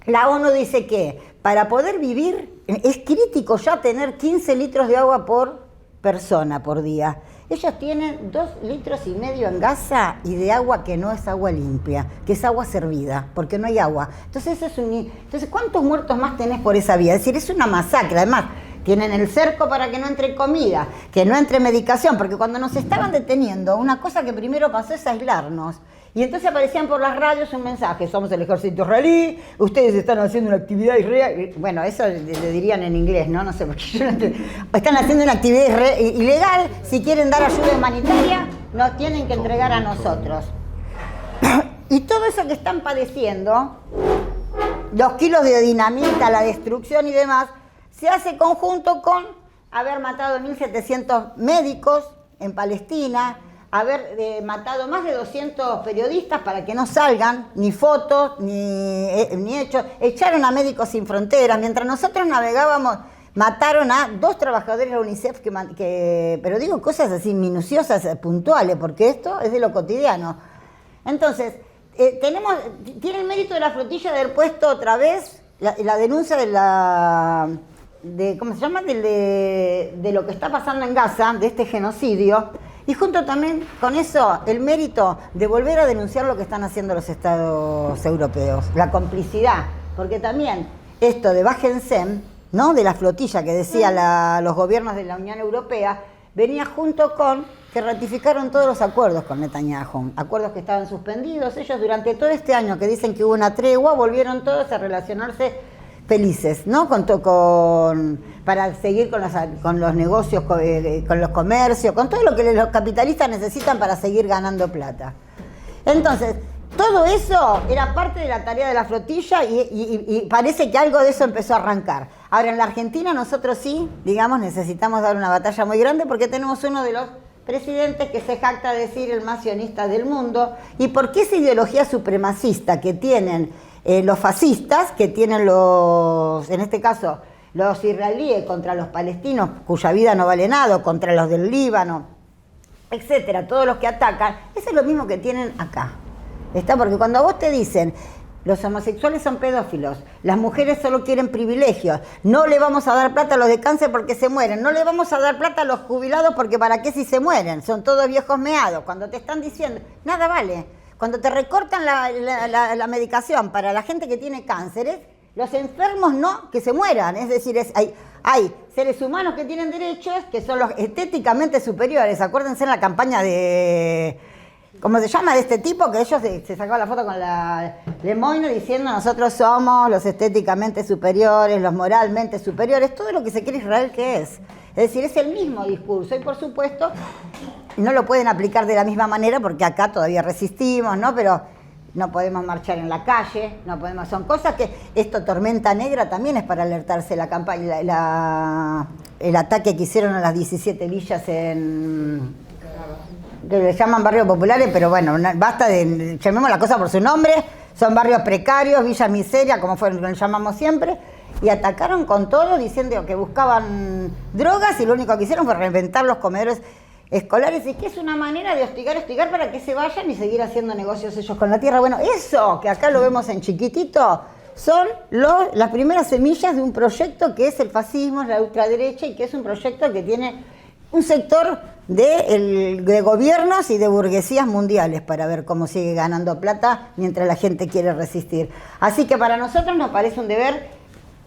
la ONU dice que para poder vivir es crítico ya tener 15 litros de agua por persona por día. Ellos tienen 2,5 litros en Gaza y de agua que no es agua limpia, que es agua servida, porque no hay agua. Entonces, ¿cuántos muertos más tenés por esa vía? Es decir, es una masacre. Además, tienen el cerco para que no entre comida, que no entre medicación, porque cuando nos estaban deteniendo, una cosa que primero pasó es aislarnos. Y entonces aparecían por las radios un mensaje, somos el ejército israelí, ustedes están haciendo una actividad israelí. Bueno, eso le dirían en inglés, ¿no? No sé, porque yo no entiendo. Están haciendo una actividad ilegal, si quieren dar ayuda humanitaria, nos tienen que entregar a nosotros. Y todo eso que están padeciendo, los kilos de dinamita, la destrucción y demás, se hace conjunto con haber matado 1.700 médicos en Palestina, haber matado más de 200 periodistas para que no salgan ni fotos, ni hechos. Echaron a Médicos Sin Fronteras. Mientras nosotros navegábamos, mataron a 2 trabajadores de la UNICEF, pero digo cosas así minuciosas, puntuales, porque esto es de lo cotidiano. Entonces, tiene el mérito de la flotilla de haber puesto otra vez la denuncia ¿cómo se llama? De lo que está pasando en Gaza, de este genocidio, y junto también con eso el mérito de volver a denunciar lo que están haciendo los estados europeos, la complicidad, porque también esto de bájense, ¿no? De la flotilla que decía los gobiernos de la Unión Europea, venía junto con que ratificaron todos los acuerdos con Netanyahu, acuerdos que estaban suspendidos. Ellos durante todo este año que dicen que hubo una tregua, volvieron todos a relacionarse felices, ¿no? Para seguir con los negocios, con los comercios, con todo lo que los capitalistas necesitan para seguir ganando plata. Entonces, todo eso era parte de la tarea de la flotilla y parece que algo de eso empezó a arrancar. Ahora, en la Argentina nosotros sí, digamos, necesitamos dar una batalla muy grande porque tenemos uno de los presidentes que se jacta de decir el más sionista del mundo, y porque esa ideología supremacista que tienen los fascistas, que tienen en este caso, los israelíes contra los palestinos, cuya vida no vale nada, contra los del Líbano, etcétera, todos los que atacan, eso es lo mismo que tienen acá. ¿Está? Porque cuando a vos te dicen, los homosexuales son pedófilos, las mujeres solo quieren privilegios, no le vamos a dar plata a los de cáncer porque se mueren, no le vamos a dar plata a los jubilados porque para qué si se mueren, son todos viejos meados, cuando te están diciendo, nada vale. Cuando te recortan la medicación para la gente que tiene cánceres, los enfermos no, que se mueran. Es decir, hay seres humanos que tienen derechos que son los estéticamente superiores. Acuérdense en la campaña de... ¿Cómo se llama? De este tipo, que ellos se sacó la foto con la Lemoyne diciendo nosotros somos los estéticamente superiores, los moralmente superiores, todo lo que se quiere Israel que es. Es decir, es el mismo discurso y por supuesto no lo pueden aplicar de la misma manera porque acá todavía resistimos, ¿no? Pero no podemos marchar en la calle, no podemos, son cosas que esto Tormenta Negra también es para alertarse la campaña, el ataque que hicieron a las 17 villas que le llaman barrios populares, pero bueno, basta de, llamemos la cosa por su nombre, son barrios precarios, villas miseria, como lo llamamos siempre, y atacaron con todo diciendo que buscaban drogas y lo único que hicieron fue reventar los comedores escolares, y que es una manera de hostigar para que se vayan y seguir haciendo negocios ellos con la tierra. Bueno, eso que acá lo vemos en chiquitito son las primeras semillas de un proyecto que es el fascismo, la ultraderecha, y que es un proyecto que tiene un sector de gobiernos y de burguesías mundiales para ver cómo sigue ganando plata mientras la gente quiere resistir. Así que para nosotros nos parece un deber,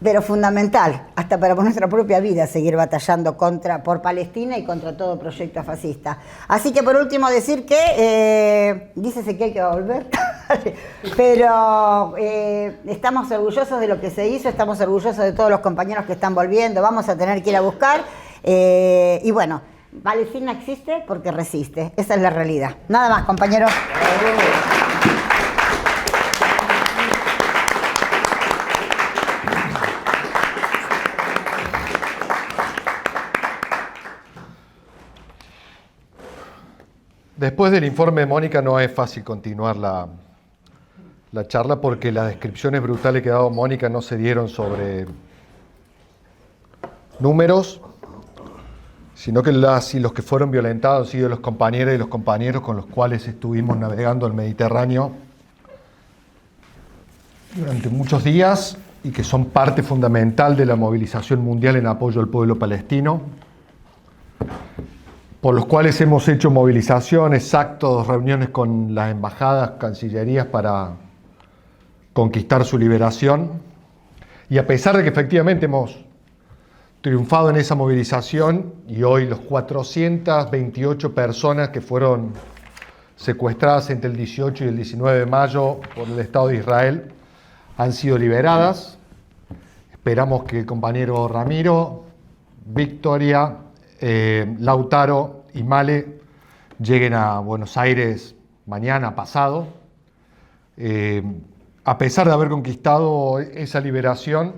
pero fundamental, hasta para nuestra propia vida, seguir batallando por Palestina y contra todo proyecto fascista. Así que por último decir que, dice Ezequiel que va a volver, pero estamos orgullosos de lo que se hizo, estamos orgullosos de todos los compañeros que están volviendo, vamos a tener que ir a buscar, y bueno, Palestina existe porque resiste, esa es la realidad. Nada más, compañeros. Después del informe de Mónica no es fácil continuar la charla porque las descripciones brutales que ha dado Mónica no se dieron sobre números, sino que las y los que fueron violentados han sido los compañeros y los compañeros con los cuales estuvimos navegando el Mediterráneo durante muchos días y que son parte fundamental de la movilización mundial en apoyo al pueblo palestino, por los cuales hemos hecho movilizaciones, actos, reuniones con las embajadas, cancillerías para conquistar su liberación. Y a pesar de que efectivamente hemos triunfado en esa movilización y hoy los 428 personas que fueron secuestradas entre el 18 y el 19 de mayo por el Estado de Israel han sido liberadas. Esperamos que el compañero Ramiro, Victoria, Lautaro y Male lleguen a Buenos Aires mañana, pasado. A pesar de haber conquistado esa liberación,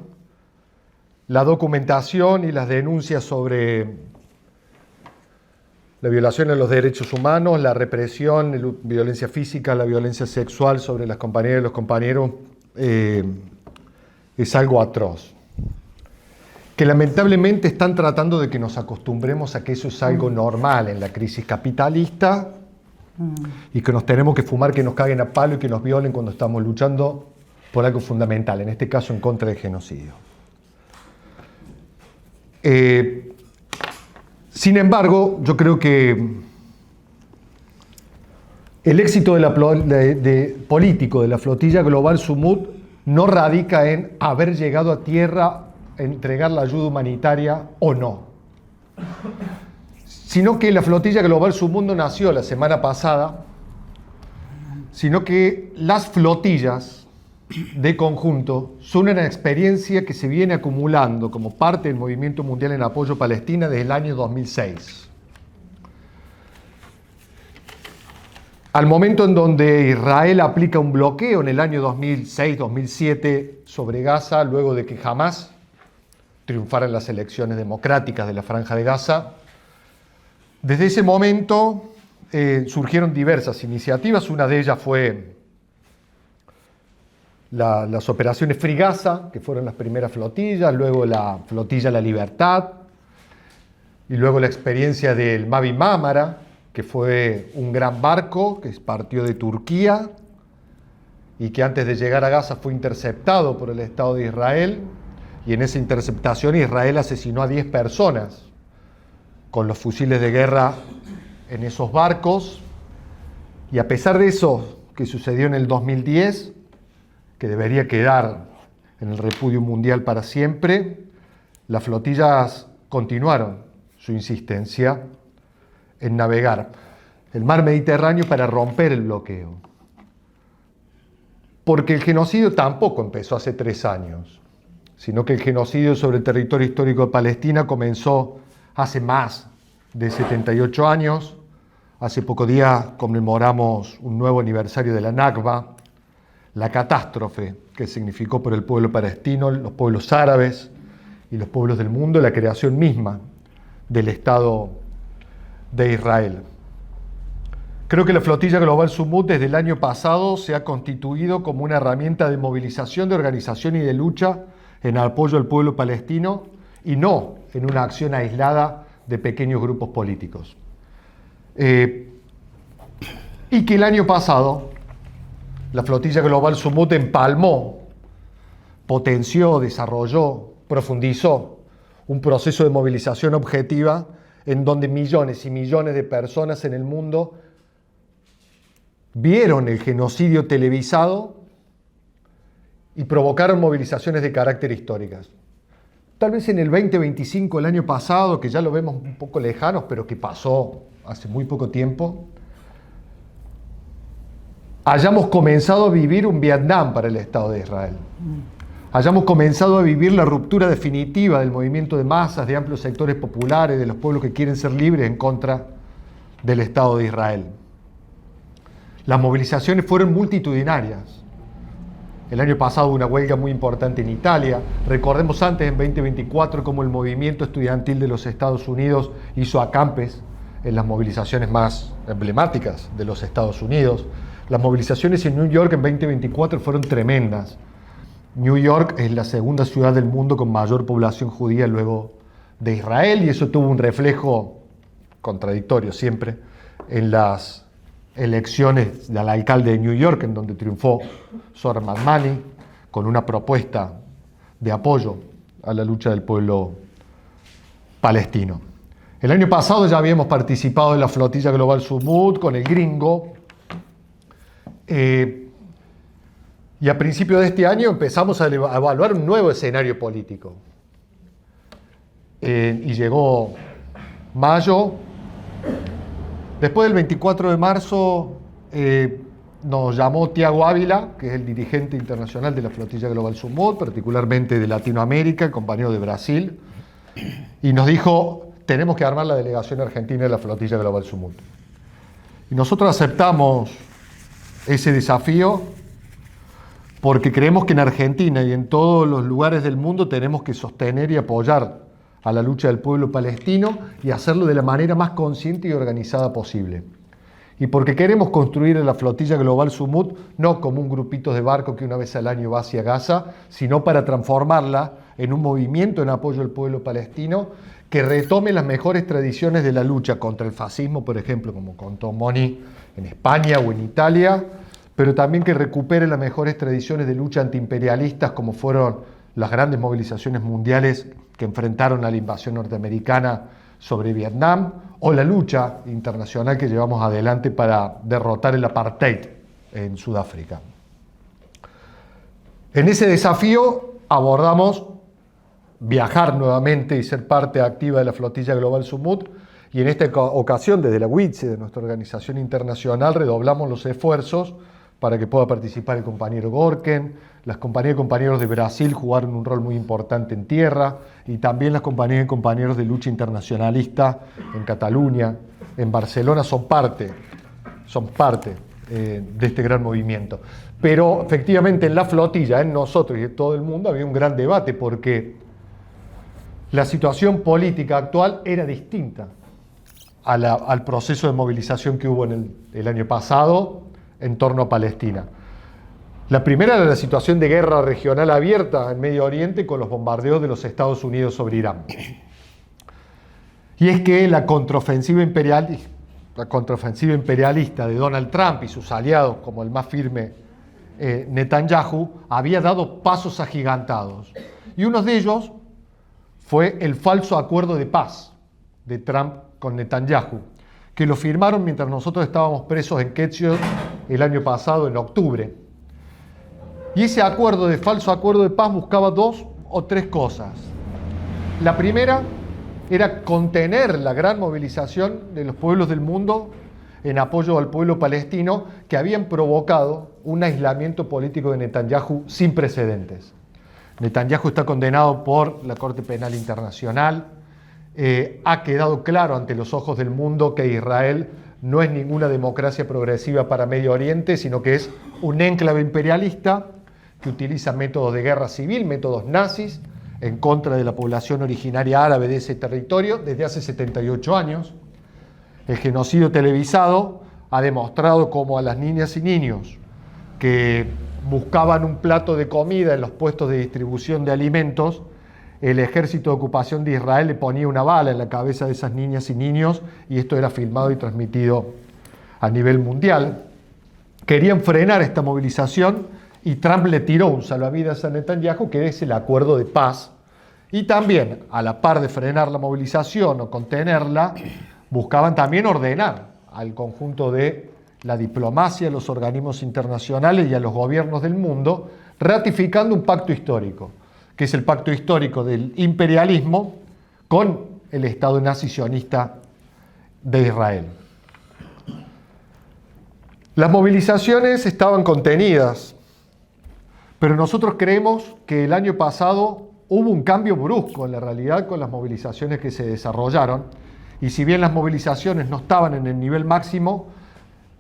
la documentación y las denuncias sobre la violación de los derechos humanos, la represión, la violencia física, la violencia sexual sobre las compañeras y los compañeros es algo atroz. Que lamentablemente están tratando de que nos acostumbremos a que eso es algo normal en la crisis capitalista, y que nos tenemos que fumar que nos caguen a palo y que nos violen cuando estamos luchando por algo fundamental, en este caso en contra del genocidio. Sin embargo, yo creo que el éxito político de la flotilla global Sumut no radica en haber llegado a tierra, entregar la ayuda humanitaria o no, sino que la flotilla global Sumut no nació la semana pasada, sino que las flotillas de conjunto son una experiencia que se viene acumulando como parte del movimiento mundial en apoyo a Palestina desde el año 2006. Al momento en donde Israel aplica un bloqueo en el año 2006-2007 sobre Gaza, luego de que Hamás triunfara en las elecciones democráticas de la Franja de Gaza, desde ese momento surgieron diversas iniciativas. Una de ellas fue las operaciones Free Gaza, que fueron las primeras flotillas, luego la flotilla La Libertad, y luego la experiencia del Mavi Marmara, que fue un gran barco que partió de Turquía y que antes de llegar a Gaza fue interceptado por el Estado de Israel, y en esa interceptación Israel asesinó a 10 personas con los fusiles de guerra en esos barcos. Y a pesar de eso que sucedió en el 2010, que debería quedar en el repudio mundial para siempre, las flotillas continuaron su insistencia en navegar el mar Mediterráneo para romper el bloqueo. Porque el genocidio tampoco empezó hace 3 años, sino que el genocidio sobre el territorio histórico de Palestina comenzó hace más de 78 años. Hace pocos días conmemoramos un nuevo aniversario de la Nakba, la catástrofe que significó por el pueblo palestino, los pueblos árabes y los pueblos del mundo la creación misma del Estado de Israel. Creo que la flotilla global Sumut desde el año pasado se ha constituido como una herramienta de movilización, de organización y de lucha en apoyo al pueblo palestino y no en una acción aislada de pequeños grupos políticos. Y que el año pasado la flotilla global Sumut empalmó, potenció, desarrolló, profundizó un proceso de movilización objetiva en donde millones y millones de personas en el mundo vieron el genocidio televisado y provocaron movilizaciones de carácter históricas. Tal vez en el 2025, el año pasado, que ya lo vemos un poco lejanos, pero que pasó hace muy poco tiempo, hayamos comenzado a vivir un Vietnam para el Estado de Israel. Hayamos comenzado a vivir la ruptura definitiva del movimiento de masas, de amplios sectores populares, de los pueblos que quieren ser libres en contra del Estado de Israel. Las movilizaciones fueron multitudinarias. El año pasado hubo una huelga muy importante en Italia. Recordemos antes, en 2024, cómo el movimiento estudiantil de los Estados Unidos hizo acampes en las movilizaciones más emblemáticas de los Estados Unidos. Las movilizaciones en New York en 2024 fueron tremendas. New York es la segunda ciudad del mundo con mayor población judía luego de Israel, y eso tuvo un reflejo contradictorio siempre en las elecciones del alcalde de New York, en donde triunfó Zohar Mamdani con una propuesta de apoyo a la lucha del pueblo palestino. El año pasado ya habíamos participado en la flotilla global Sumut con el gringo, y a principios de este año empezamos a evaluar un nuevo escenario político. Y llegó mayo. Después del 24 de marzo nos llamó Tiago Ávila, que es el dirigente internacional de la flotilla global Sumut, particularmente de Latinoamérica, compañero de Brasil, y nos dijo: tenemos que armar la delegación argentina de la flotilla global Sumut. Y nosotros aceptamos ese desafío porque creemos que en Argentina y en todos los lugares del mundo tenemos que sostener y apoyar a la lucha del pueblo palestino y hacerlo de la manera más consciente y organizada posible. Y porque queremos construir la flotilla global Sumut no como un grupito de barco que una vez al año va hacia Gaza, sino para transformarla en un movimiento en apoyo al pueblo palestino que retome las mejores tradiciones de la lucha contra el fascismo, por ejemplo, como contó Moni en España o en Italia, pero también que recupere las mejores tradiciones de lucha antiimperialistas, como fueron las grandes movilizaciones mundiales que enfrentaron a la invasión norteamericana sobre Vietnam, o la lucha internacional que llevamos adelante para derrotar el apartheid en Sudáfrica. En ese desafío abordamos viajar nuevamente y ser parte activa de la flotilla Global Sumut, y en esta ocasión desde la WITSE, de nuestra organización internacional, redoblamos los esfuerzos para que pueda participar el compañero Gorken. Las compañías y compañeros de Brasil jugaron un rol muy importante en tierra, y también las compañías y compañeros de lucha internacionalista en Cataluña, en Barcelona, son parte de este gran movimiento. Pero efectivamente en la flotilla, en nosotros y en todo el mundo, había un gran debate porque la situación política actual era distinta al proceso de movilización que hubo en el año pasado en torno a Palestina. La primera era la situación de guerra regional abierta en Medio Oriente con los bombardeos de los Estados Unidos sobre Irán. Y es que la contraofensiva imperialista de Donald Trump y sus aliados, como el más firme Netanyahu, había dado pasos agigantados. Y uno de ellos fue el falso acuerdo de paz de Trump con Netanyahu, que lo firmaron mientras nosotros estábamos presos en Ketziot el año pasado, en octubre. Y ese falso acuerdo de paz buscaba 2 o 3 cosas. La primera era contener la gran movilización de los pueblos del mundo en apoyo al pueblo palestino, que habían provocado un aislamiento político de Netanyahu sin precedentes. Netanyahu está condenado por la Corte Penal Internacional. Ha quedado claro ante los ojos del mundo que Israel no es ninguna democracia progresiva para Medio Oriente, sino que es un enclave imperialista que utiliza métodos de guerra civil, métodos nazis, en contra de la población originaria árabe de ese territorio desde hace 78 años. El genocidio televisado ha demostrado cómo a las niñas y niños que buscaban un plato de comida en los puestos de distribución de alimentos, el ejército de ocupación de Israel le ponía una bala en la cabeza de esas niñas y niños, y esto era filmado y transmitido a nivel mundial. Querían frenar esta movilización y Trump le tiró un salvavidas a Netanyahu, que es el acuerdo de paz. Y también, a la par de frenar la movilización o contenerla, buscaban también ordenar al conjunto de la diplomacia, a los organismos internacionales y a los gobiernos del mundo, ratificando un pacto histórico, que es el pacto histórico del imperialismo con el Estado nazi sionista de Israel. Las movilizaciones estaban contenidas, pero nosotros creemos que el año pasado hubo un cambio brusco en la realidad con las movilizaciones que se desarrollaron, y si bien las movilizaciones no estaban en el nivel máximo,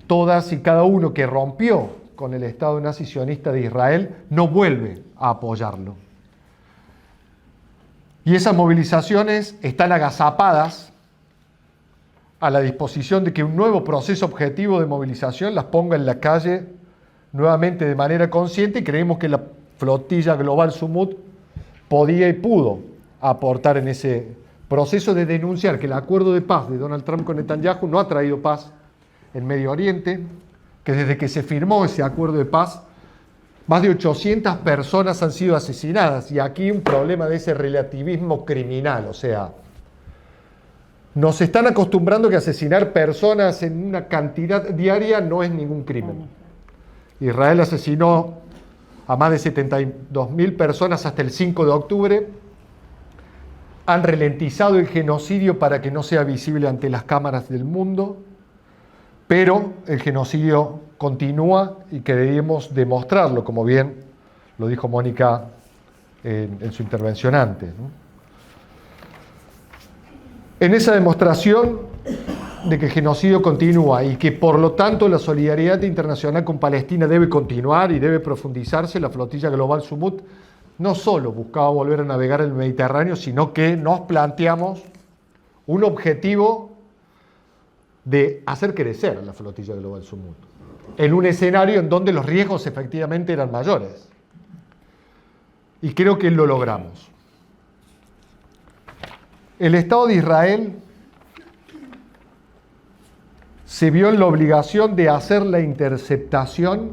todas y cada uno que rompió con el Estado nazi sionista de Israel no vuelve a apoyarlo. Y esas movilizaciones están agazapadas a la disposición de que un nuevo proceso objetivo de movilización las ponga en la calle nuevamente de manera consciente, y creemos que la flotilla Global Sumut podía y pudo aportar en ese proceso de denunciar que el acuerdo de paz de Donald Trump con Netanyahu no ha traído paz en Medio Oriente, que desde que se firmó ese acuerdo de paz, más de 800 personas han sido asesinadas, y aquí un problema de ese relativismo criminal, o sea, nos están acostumbrando que asesinar personas en una cantidad diaria no es ningún crimen. Israel asesinó a más de 72.000 personas hasta el 5 de octubre, han ralentizado el genocidio para que no sea visible ante las cámaras del mundo, pero el genocidio continúa y queremos demostrarlo, como bien lo dijo Mónica en su intervención antes, ¿no? En esa demostración de que el genocidio continúa y que por lo tanto la solidaridad internacional con Palestina debe continuar y debe profundizarse, la flotilla Global Sumut no solo buscaba volver a navegar el Mediterráneo, sino que nos planteamos un objetivo de hacer crecer la flotilla Global Sumut en un escenario en donde los riesgos efectivamente eran mayores. Y creo que lo logramos. el Estado de Israel se vio en la obligación de hacer la interceptación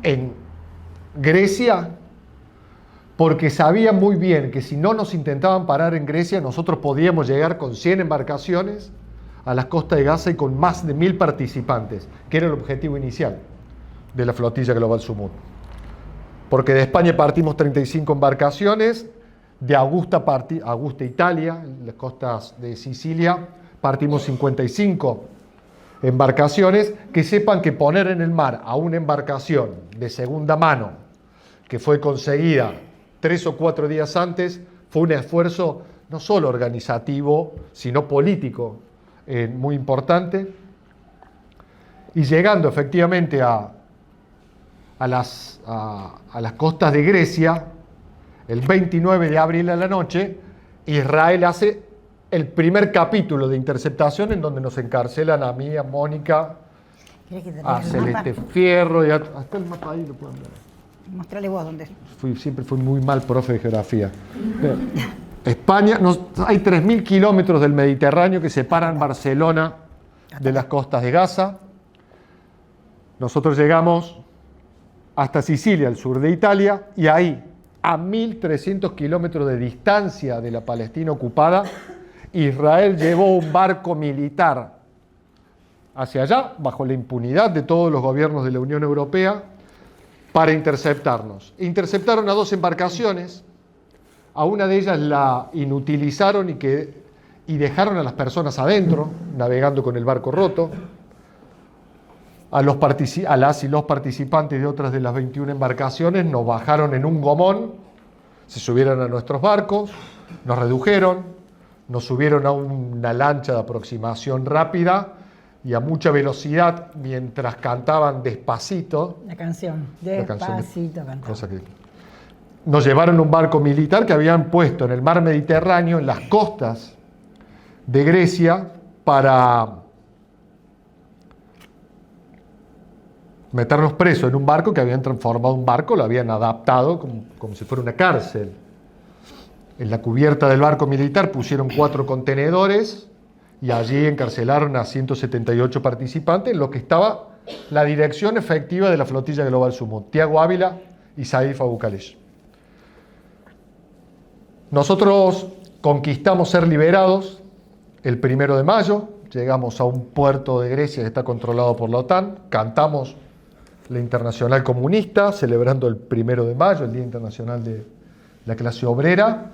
en Grecia, porque sabía muy bien que si no nos intentaban parar en Grecia, nosotros podíamos llegar con 100 embarcaciones a las costas de Gaza y con más de 1000 participantes, que era el objetivo inicial de la flotilla Global Sumut. Porque de España partimos 35 embarcaciones, de Augusta, Italia, en las costas de Sicilia, partimos 55 embarcaciones. Que sepan que poner en el mar a una embarcación de segunda mano, que fue conseguida 3 o 4 días antes, fue un esfuerzo no solo organizativo, sino político, muy importante. Y llegando efectivamente a las costas de Grecia, el 29 de abril a la noche, Israel hace el primer capítulo de interceptación en donde nos encarcelan a mí, a Mónica, a Celeste Fierro, y hasta el mapa ahí lo pueden ver. Mostrale vos dónde. Siempre fui muy mal profe de geografía. España, hay 3.000 kilómetros del Mediterráneo que separan Barcelona de las costas de Gaza. Nosotros llegamos hasta Sicilia, al sur de Italia, y ahí, a 1.300 kilómetros de distancia de la Palestina ocupada, Israel llevó un barco militar hacia allá, bajo la impunidad de todos los gobiernos de la Unión Europea, para interceptarnos. Interceptaron a 2 embarcaciones, a una de ellas la inutilizaron y dejaron a las personas adentro, navegando con el barco roto. A las y los participantes de otras de las 21 embarcaciones nos bajaron en un gomón, se subieron a nuestros barcos, nos redujeron, nos subieron a una lancha de aproximación rápida y a mucha velocidad mientras cantaban Despacito. La canción, Despacito cantaban. Nos llevaron a un barco militar que habían puesto en el mar Mediterráneo, en las costas de Grecia, para meternos presos en un barco que habían transformado un barco, lo habían adaptado como si fuera una cárcel. En la cubierta del barco militar pusieron 4 contenedores y allí encarcelaron a 178 participantes, en lo que estaba la dirección efectiva de la flotilla Global Sumut, Tiago Ávila y Saif Abu Khalid. Nosotros conquistamos ser liberados el 1 de mayo, llegamos a un puerto de Grecia que está controlado por la OTAN, cantamos la Internacional Comunista, celebrando el 1 de mayo, el Día Internacional de la Clase Obrera,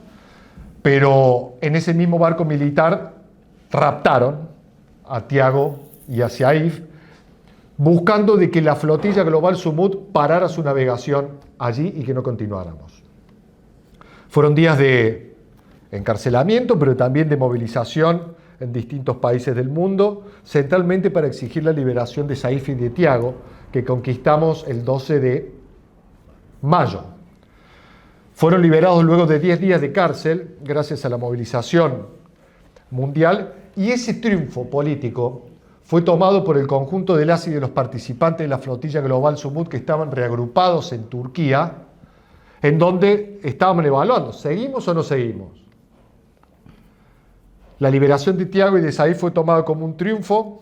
pero en ese mismo barco militar raptaron a Tiago y a Saif, buscando de que la flotilla Global Sumut parara su navegación allí y que no continuáramos. Fueron días de encarcelamiento, pero también de movilización en distintos países del mundo, centralmente para exigir la liberación de Saif y de Tiago, que conquistamos el 12 de mayo. Fueron liberados luego de 10 días de cárcel, gracias a la movilización mundial, y ese triunfo político fue tomado por el conjunto de las y de los participantes de la flotilla Global Sumut que estaban reagrupados en Turquía, en donde estaban evaluando, ¿seguimos o no seguimos? La liberación de Tiago y de Saif fue tomada como un triunfo.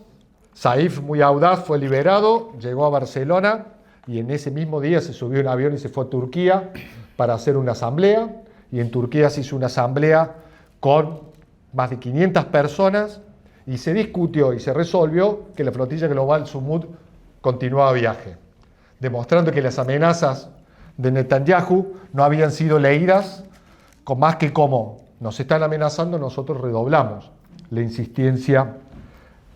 Saif, muy audaz, fue liberado, llegó a Barcelona y en ese mismo día se subió en un avión y se fue a Turquía para hacer una asamblea, y en Turquía se hizo una asamblea con más de 500 personas y se discutió y se resolvió que la flotilla Global Sumut continuaba viaje, demostrando que las amenazas de Netanyahu no habían sido leídas, con más que como nos están amenazando, nosotros redoblamos la insistencia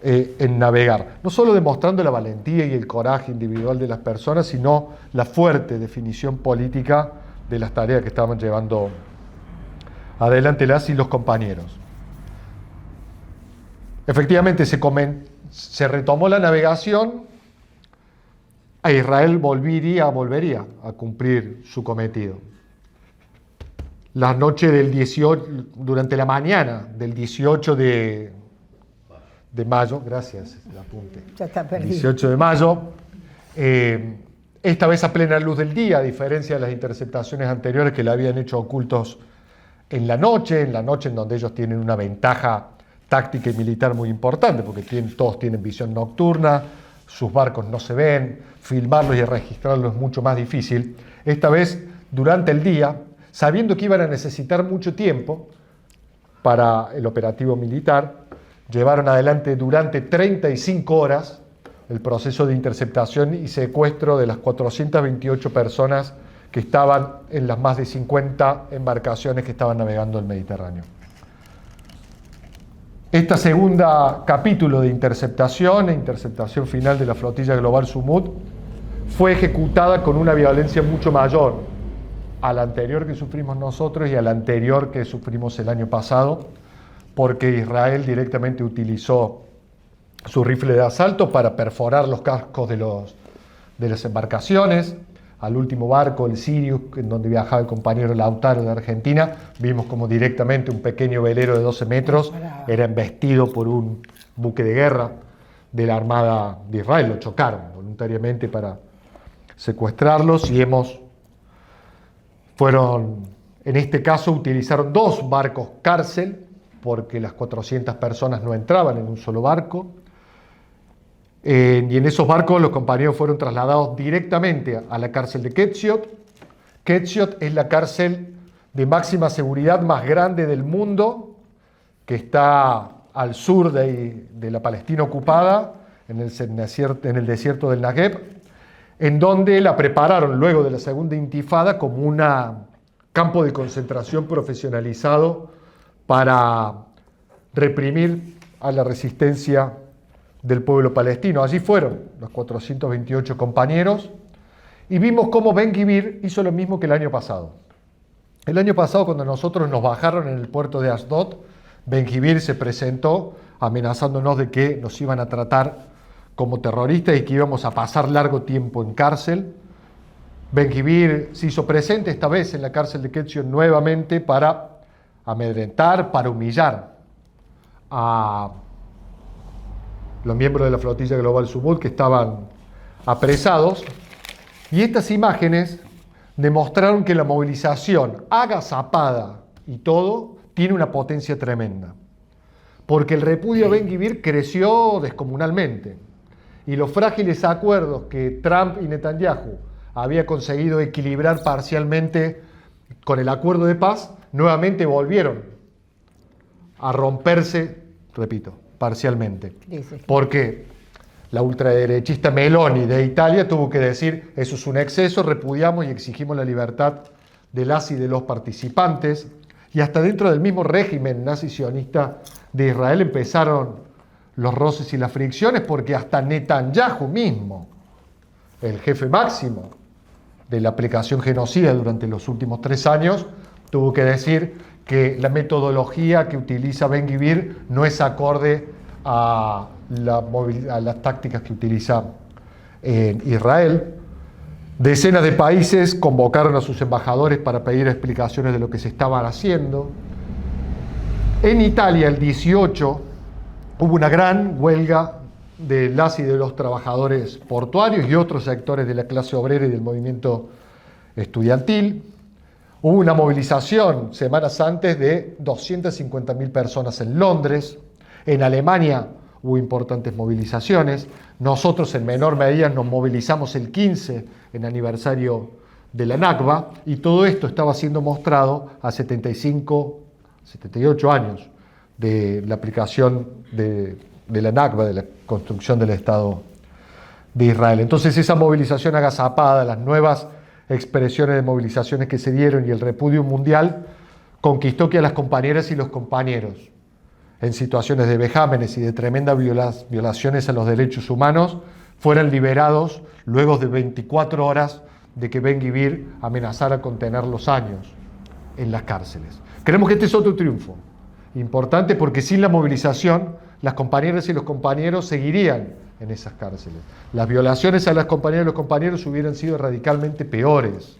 en navegar, no solo demostrando la valentía y el coraje individual de las personas, sino la fuerte definición política de las tareas que estaban llevando adelante las y los compañeros. Efectivamente se retomó la navegación, a Israel volvería a cumplir su cometido. La noche del 18, durante la mañana del 18 de mayo, gracias, el apunte. Ya está perdido. 18 de mayo, esta vez a plena luz del día, a diferencia de las interceptaciones anteriores que le habían hecho ocultos en la noche en donde ellos tienen una ventaja táctica y militar muy importante, porque todos tienen visión nocturna, sus barcos no se ven, filmarlos y registrarlos es mucho más difícil. Esta vez, durante el día, sabiendo que iban a necesitar mucho tiempo para el operativo militar, llevaron adelante durante 35 horas el proceso de interceptación y secuestro de las 428 personas que estaban en las más de 50 embarcaciones que estaban navegando el Mediterráneo. Esta segunda capítulo de interceptación final de la flotilla global Sumut fue ejecutada con una violencia mucho mayor a la anterior que sufrimos nosotros y a la anterior que sufrimos el año pasado, porque Israel directamente utilizó su rifle de asalto para perforar los cascos de las embarcaciones. Al último barco, el Sirius, en donde viajaba el compañero Lautaro de Argentina, vimos como directamente un pequeño velero de 12 metros era embestido por un buque de guerra de la Armada de Israel. Lo chocaron voluntariamente para secuestrarlos y en este caso utilizaron 2 barcos cárcel, porque las 400 personas no entraban en un solo barco. Y en esos barcos los compañeros fueron trasladados directamente a la cárcel de Ketziot. Ketziot es la cárcel de máxima seguridad más grande del mundo, que está al sur de la Palestina ocupada, en el desierto del Negev, en donde la prepararon luego de la segunda intifada como un campo de concentración profesionalizado para reprimir a la resistencia del pueblo palestino. Allí fueron los 428 compañeros y vimos cómo Ben-Gvir hizo lo mismo que el año pasado. El año pasado, cuando nosotros nos bajaron en el puerto de Asdod, Ben-Gvir se presentó amenazándonos de que nos iban a tratar como terroristas y que íbamos a pasar largo tiempo en cárcel. Ben-Gvir se hizo presente esta vez en la cárcel de Ketziot nuevamente para amedrentar, para humillar a los miembros de la flotilla global Sumut que estaban apresados. Y estas imágenes demostraron que la movilización, agazapada y todo, tiene una potencia tremenda. Porque el repudio a Ben-Gvir creció descomunalmente. Y los frágiles acuerdos que Trump y Netanyahu había conseguido equilibrar parcialmente con el acuerdo de paz, nuevamente volvieron a romperse, repito, parcialmente. Porque la ultraderechista Meloni de Italia tuvo que decir: eso es un exceso, repudiamos y exigimos la libertad de las y de los participantes. Y hasta dentro del mismo régimen nazi-sionista de Israel empezaron los roces y las fricciones, porque hasta Netanyahu mismo, el jefe máximo de la aplicación genocida durante los últimos 3 años, tuvo que decir que la metodología que utiliza Ben-Gvir no es acorde a las tácticas que utiliza Israel. Decenas de países convocaron a sus embajadores para pedir explicaciones de lo que se estaban haciendo. En Italia, el 18, hubo una gran huelga de las y de los trabajadores portuarios y otros sectores de la clase obrera y del movimiento estudiantil. Hubo una movilización semanas antes de 250.000 personas en Londres. En Alemania hubo importantes movilizaciones. Nosotros en menor medida nos movilizamos el 15 en aniversario de la Nakba, y todo esto estaba siendo mostrado a 78 años de la aplicación de la Nakba, de la construcción del Estado de Israel. Entonces esa movilización agazapada, las nuevas expresiones de movilizaciones que se dieron y el repudio mundial conquistó que a las compañeras y los compañeros en situaciones de vejámenes y de tremendas violaciones a los derechos humanos fueran liberados luego de 24 horas de que Ben-Gvir amenazara con tener los años en las cárceles. Creemos que este es otro triunfo importante, porque sin la movilización las compañeras y los compañeros seguirían en esas cárceles. Las violaciones a las compañeras y los compañeros hubieran sido radicalmente peores.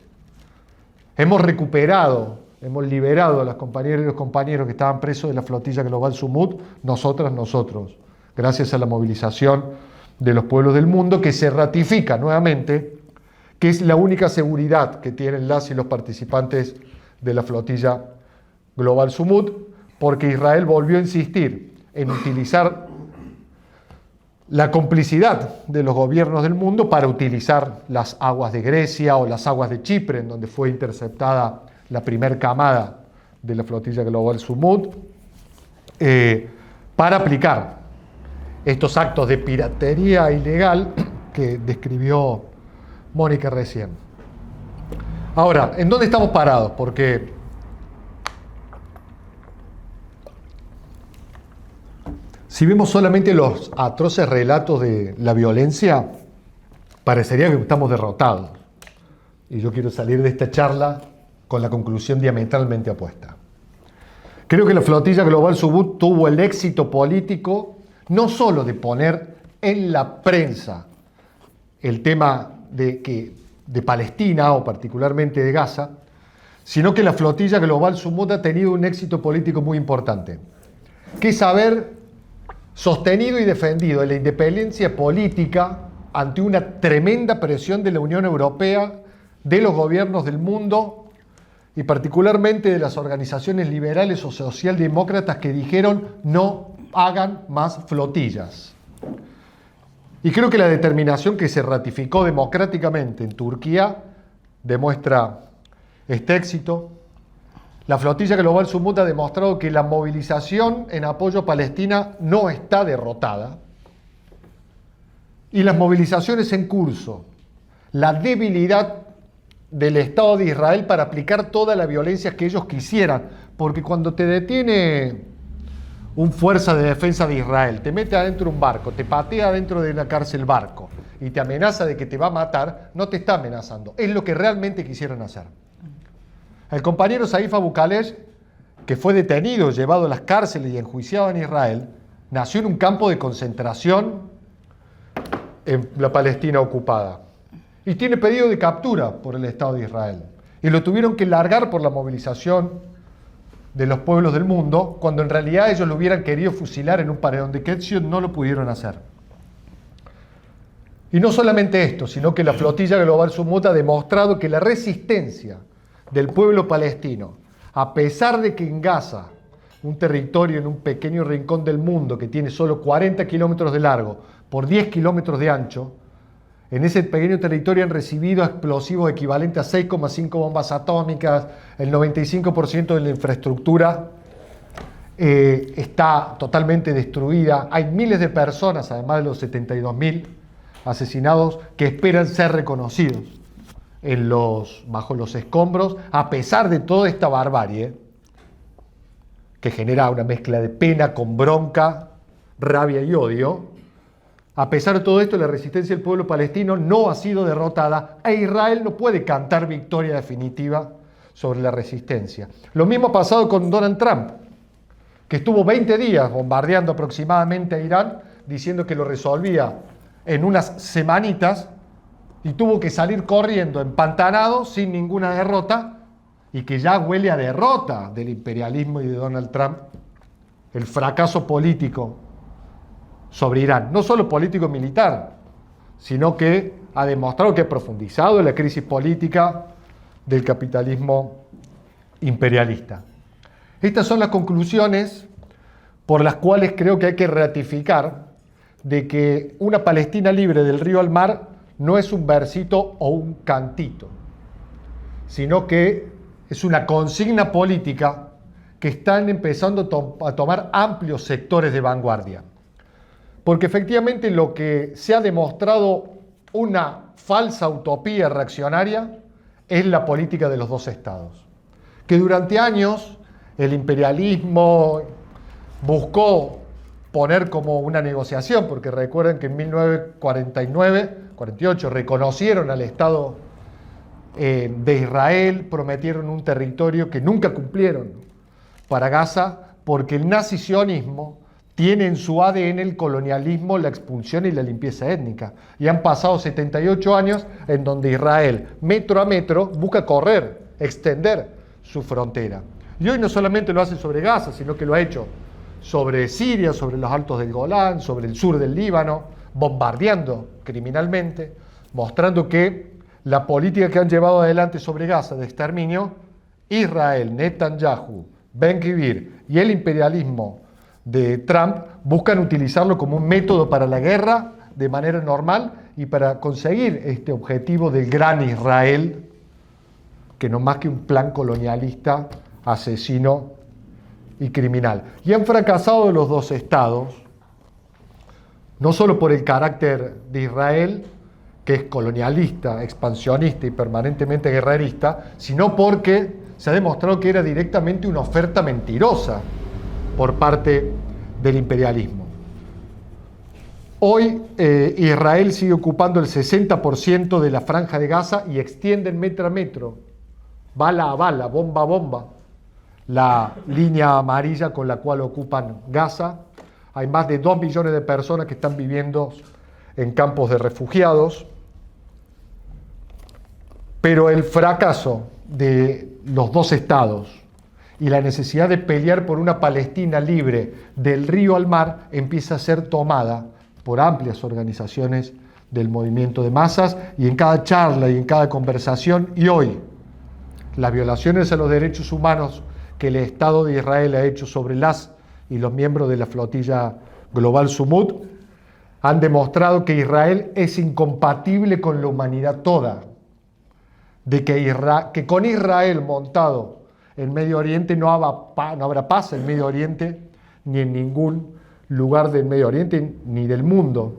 Hemos liberado a las compañeras y los compañeros que estaban presos de la flotilla global Sumut, nosotros, gracias a la movilización de los pueblos del mundo, que se ratifica nuevamente que es la única seguridad que tienen las y los participantes de la flotilla Global Sumud, porque Israel volvió a insistir en utilizar la complicidad de los gobiernos del mundo para utilizar las aguas de Grecia o las aguas de Chipre, en donde fue interceptada la primera camada de la flotilla Global Sumud, para aplicar estos actos de piratería ilegal que describió Mónica recién. Ahora, ¿en dónde estamos parados? Porque si vemos solamente los atroces relatos de la violencia, parecería que estamos derrotados. Y yo quiero salir de esta charla con la conclusión diametralmente opuesta. Creo que la flotilla Global Sumud tuvo el éxito político no solo de poner en la prensa el tema de Palestina o particularmente de Gaza, sino que la flotilla Global Sumud ha tenido un éxito político muy importante, que es haber sostenido y defendido la independencia política ante una tremenda presión de la Unión Europea, de los gobiernos del mundo y particularmente de las organizaciones liberales o socialdemócratas que dijeron no hagan más flotillas. Y creo que la determinación que se ratificó democráticamente en Turquía demuestra este éxito. La flotilla Global Sumud ha demostrado que la movilización en apoyo a Palestina no está derrotada. Y las movilizaciones en curso, la debilidad del Estado de Israel para aplicar toda la violencia que ellos quisieran, porque cuando te detiene un fuerza de defensa de Israel, te mete adentro un barco, te patea adentro de una cárcel barco y te amenaza de que te va a matar, no te está amenazando, es lo que realmente quisieron hacer. El compañero Saif Abu Khaled, que fue detenido, llevado a las cárceles y enjuiciado en Israel, nació en un campo de concentración en la Palestina ocupada. Y tiene pedido de captura por el Estado de Israel. Y lo tuvieron que largar por la movilización de los pueblos del mundo, cuando en realidad ellos lo hubieran querido fusilar en un paredón de Ketzion, no lo pudieron hacer. Y no solamente esto, sino que la flotilla Global Sumud ha demostrado que la resistencia del pueblo palestino, a pesar de que en Gaza, un territorio en un pequeño rincón del mundo que tiene solo 40 kilómetros de largo por 10 kilómetros de ancho, en ese pequeño territorio han recibido explosivos equivalentes a 6,5 bombas atómicas, el 95% de la infraestructura está totalmente destruida, hay miles de personas, además de los 72.000 asesinados, que esperan ser reconocidos bajo los escombros, a pesar de toda esta barbarie que genera una mezcla de pena con bronca, rabia y odio. A pesar de todo esto, la resistencia del pueblo palestino no ha sido derrotada e Israel no puede cantar victoria definitiva sobre la resistencia. Lo mismo ha pasado con Donald Trump, que estuvo 20 días bombardeando aproximadamente a Irán, diciendo que lo resolvía en unas semanitas y tuvo que salir corriendo empantanado sin ninguna derrota y que ya huele a derrota del imperialismo y de Donald Trump, el fracaso político sobre Irán, no solo político militar, sino que ha demostrado que ha profundizado la crisis política del capitalismo imperialista. Estas son las conclusiones por las cuales creo que hay que ratificar de que una Palestina libre del río al mar no es un versito o un cantito, sino que es una consigna política que están empezando a tomar amplios sectores de vanguardia. Porque efectivamente lo que se ha demostrado una falsa utopía reaccionaria es la política de los dos estados. Que durante años el imperialismo buscó poner como una negociación, porque recuerden que en 1948 reconocieron al Estado de Israel, prometieron un territorio que nunca cumplieron para Gaza, porque el nazi-sionismo tiene en su ADN el colonialismo, la expulsión y la limpieza étnica. Y han pasado 78 años en donde Israel, metro a metro, busca correr, extender su frontera. Y hoy no solamente lo hace sobre Gaza, sino que lo ha hecho sobre Siria, sobre los altos del Golán, sobre el sur del Líbano, bombardeando criminalmente, mostrando que la política que han llevado adelante sobre Gaza de exterminio, Israel, Netanyahu, Ben Gvir y el imperialismo de Trump buscan utilizarlo como un método para la guerra de manera normal y para conseguir este objetivo del gran Israel, que no más que un plan colonialista, asesino y criminal. Y han fracasado los dos estados, no solo por el carácter de Israel, que es colonialista, expansionista y permanentemente guerrerista, sino porque se ha demostrado que era directamente una oferta mentirosa por parte del imperialismo. Hoy Israel sigue ocupando el 60% de la franja de Gaza y extienden metro a metro, bala a bala, bomba a bomba, la línea amarilla con la cual ocupan Gaza. Hay más de 2 millones de personas que están viviendo en campos de refugiados. Pero el fracaso de los dos estados y la necesidad de pelear por una Palestina libre del río al mar empieza a ser tomada por amplias organizaciones del movimiento de masas, y en cada charla y en cada conversación, y hoy, las violaciones a los derechos humanos que el Estado de Israel ha hecho sobre las y los miembros de la flotilla global Sumud han demostrado que Israel es incompatible con la humanidad toda, de que con Israel montado en Medio Oriente no habrá paz en Medio Oriente ni en ningún lugar del Medio Oriente ni del mundo,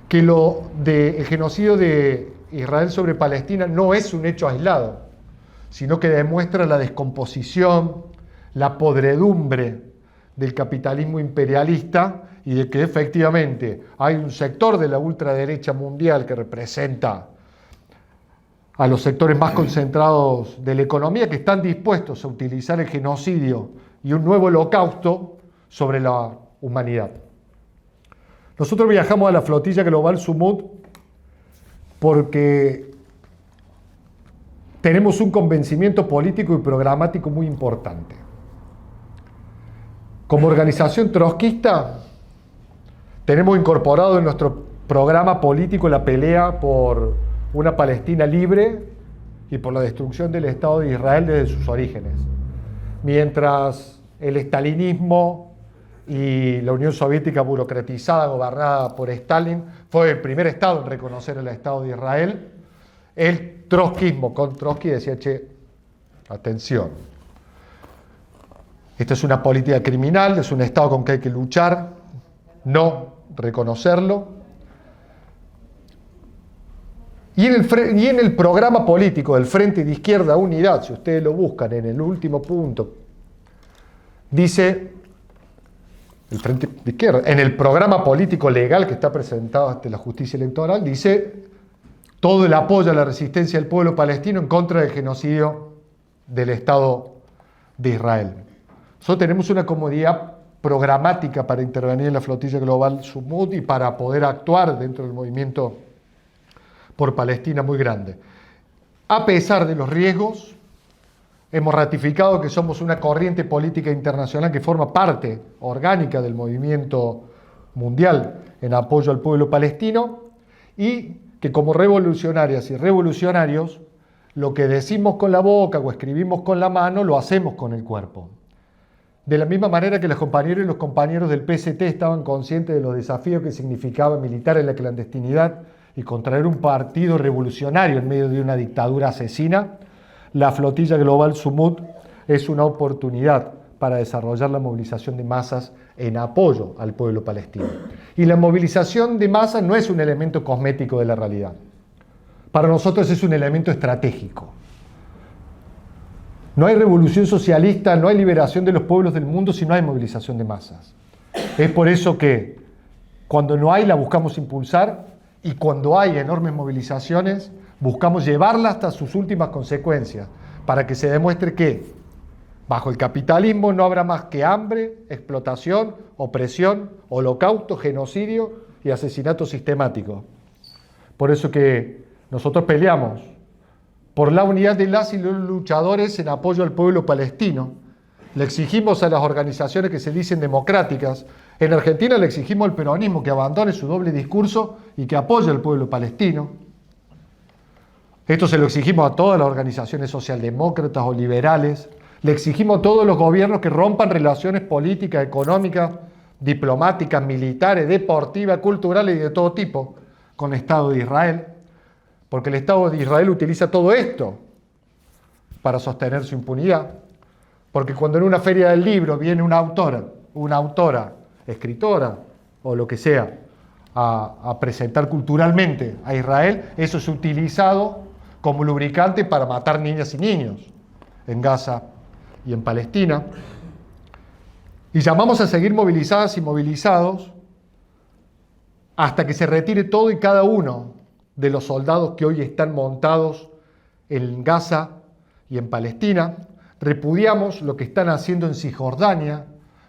que el genocidio de Israel sobre Palestina no es un hecho aislado, sino que demuestra la descomposición, la podredumbre del capitalismo imperialista, y de que efectivamente hay un sector de la ultraderecha mundial que representa a los sectores más concentrados de la economía, que están dispuestos a utilizar el genocidio y un nuevo holocausto sobre la humanidad. Nosotros viajamos a la flotilla global Sumud porque tenemos un convencimiento político y programático muy importante. Como organización trotskista, tenemos incorporado en nuestro programa político la pelea por una Palestina libre y por la destrucción del Estado de Israel desde sus orígenes. Mientras el estalinismo y la Unión Soviética burocratizada, gobernada por Stalin, fue el primer Estado en reconocer el Estado de Israel, el trotskismo con Trotsky decía, che, atención, esta es una política criminal, es un Estado con que hay que luchar, no reconocerlo. Y en el programa político del Frente de Izquierda Unidad, si ustedes lo buscan en el último punto, dice, el Frente de Izquierda, en el programa político legal que está presentado ante la justicia electoral, dice todo el apoyo a la resistencia del pueblo palestino en contra del genocidio del Estado de Israel. Nosotros tenemos una comodidad programática para intervenir en la flotilla global Sumud y para poder actuar dentro del movimiento por Palestina muy grande. A pesar de los riesgos, hemos ratificado que somos una corriente política internacional que forma parte orgánica del movimiento mundial en apoyo al pueblo palestino, y que como revolucionarias y revolucionarios, lo que decimos con la boca o escribimos con la mano, lo hacemos con el cuerpo. De la misma manera que las compañeras y los compañeros del PST estaban conscientes de los desafíos que significaba militar en la clandestinidad y contraer un partido revolucionario en medio de una dictadura asesina, la flotilla global Sumud es una oportunidad para desarrollar la movilización de masas en apoyo al pueblo palestino. Y la movilización de masas no es un elemento cosmético de la realidad. Para nosotros es un elemento estratégico. No hay revolución socialista, no hay liberación de los pueblos del mundo si no hay movilización de masas. Es por eso que cuando no hay la buscamos impulsar, y cuando hay enormes movilizaciones buscamos llevarla hasta sus últimas consecuencias, para que se demuestre que bajo el capitalismo no habrá más que hambre, explotación, opresión, holocausto, genocidio y asesinato sistemático. Por eso que nosotros peleamos por la unidad de las y los luchadores en apoyo al pueblo palestino. Le exigimos a las organizaciones que se dicen democráticas. En Argentina le exigimos al peronismo que abandone su doble discurso y que apoye al pueblo palestino. Esto se lo exigimos a todas las organizaciones socialdemócratas o liberales. Le exigimos a todos los gobiernos que rompan relaciones políticas, económicas, diplomáticas, militares, deportivas, culturales y de todo tipo con el Estado de Israel, porque el Estado de Israel utiliza todo esto para sostener su impunidad. Porque cuando en una feria del libro viene una autora, escritora o lo que sea, a presentar culturalmente a Israel, eso es utilizado como lubricante para matar niñas y niños en Gaza y en Palestina. Y llamamos a seguir movilizadas y movilizados hasta que se retire todo y cada uno de los soldados que hoy están montados en Gaza y en Palestina. Repudiamos lo que están haciendo en Cisjordania,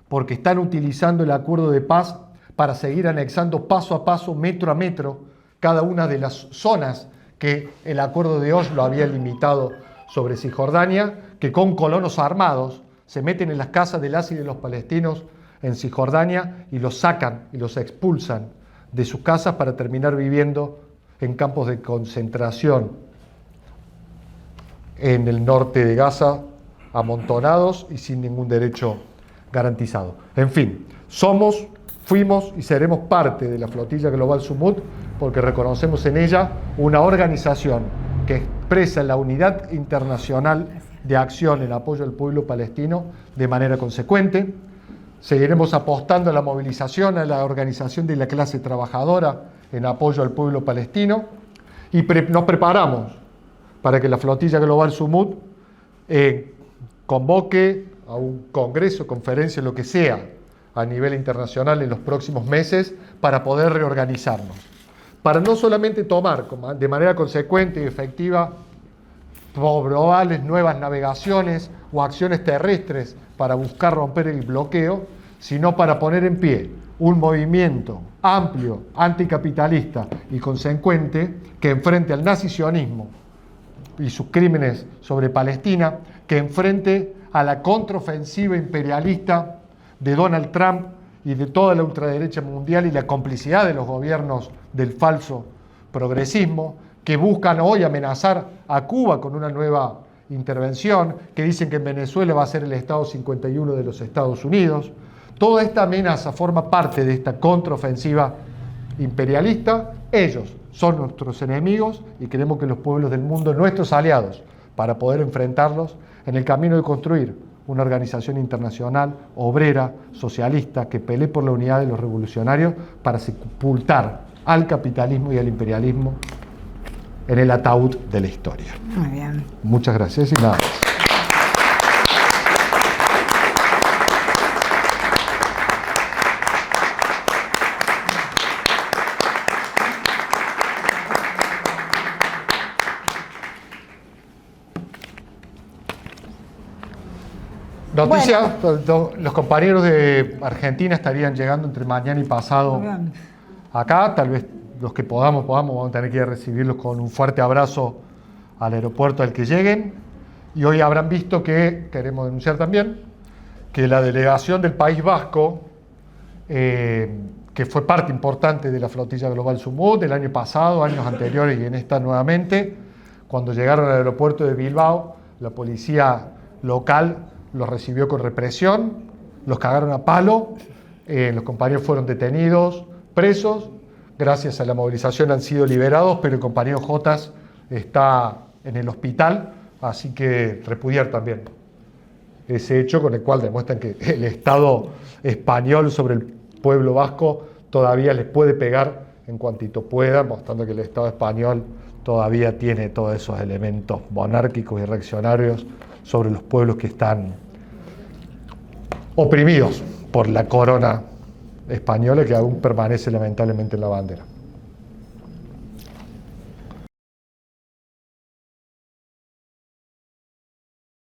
porque están utilizando el acuerdo de paz para seguir anexando paso a paso, metro a metro, cada una de las zonas que el acuerdo de Oslo había limitado sobre Cisjordania, que con colonos armados se meten en las casas de las y de los palestinos en Cisjordania y los sacan y los expulsan de sus casas para terminar viviendo en campos de concentración en el norte de Gaza, amontonados y sin ningún derecho garantizado. En fin, somos, fuimos y seremos parte de la Flotilla Global Sumut porque reconocemos en ella una organización que expresa la unidad internacional de acción en apoyo al pueblo palestino de manera consecuente. Seguiremos apostando a la movilización, a la organización de la clase trabajadora en apoyo al pueblo palestino y nos preparamos para que la Flotilla Global Sumut convoque a un congreso, conferencia, lo que sea, a nivel internacional en los próximos meses para poder reorganizarnos. Para no solamente tomar de manera consecuente y efectiva probables nuevas navegaciones o acciones terrestres para buscar romper el bloqueo, sino para poner en pie un movimiento amplio, anticapitalista y consecuente que enfrente al nazisionismo y sus crímenes sobre Palestina, que enfrente a la contraofensiva imperialista de Donald Trump y de toda la ultraderecha mundial y la complicidad de los gobiernos del falso progresismo, que buscan hoy amenazar a Cuba con una nueva intervención, que dicen que en Venezuela va a ser el Estado 51 de los Estados Unidos. Toda esta amenaza forma parte de esta contraofensiva imperialista. Ellos son nuestros enemigos y queremos que los pueblos del mundo, nuestros aliados, para poder enfrentarlos en el camino de construir una organización internacional, obrera, socialista, que pelee por la unidad de los revolucionarios para sepultar al capitalismo y al imperialismo en el ataúd de la historia. Muy bien. Muchas gracias y nada más. Noticia, los compañeros de Argentina estarían llegando entre mañana y pasado acá, tal vez los que podamos, vamos a tener que ir a recibirlos con un fuerte abrazo al aeropuerto al que lleguen. Y hoy habrán visto que, queremos denunciar también, que la delegación del País Vasco, que fue parte importante de la Flotilla Global Sumut del año pasado, años anteriores y en esta nuevamente, cuando llegaron al aeropuerto de Bilbao, la policía local los recibió con represión, los cagaron a palo, los compañeros fueron detenidos, presos, gracias a la movilización han sido liberados, pero el compañero Jotas está en el hospital, así que repudiar también ese hecho con el cual demuestran que el Estado español sobre el pueblo vasco todavía les puede pegar en cuantito pueda, mostrando que el Estado español todavía tiene todos esos elementos monárquicos y reaccionarios sobre los pueblos que están oprimidos por la corona española que aún permanece lamentablemente en la bandera.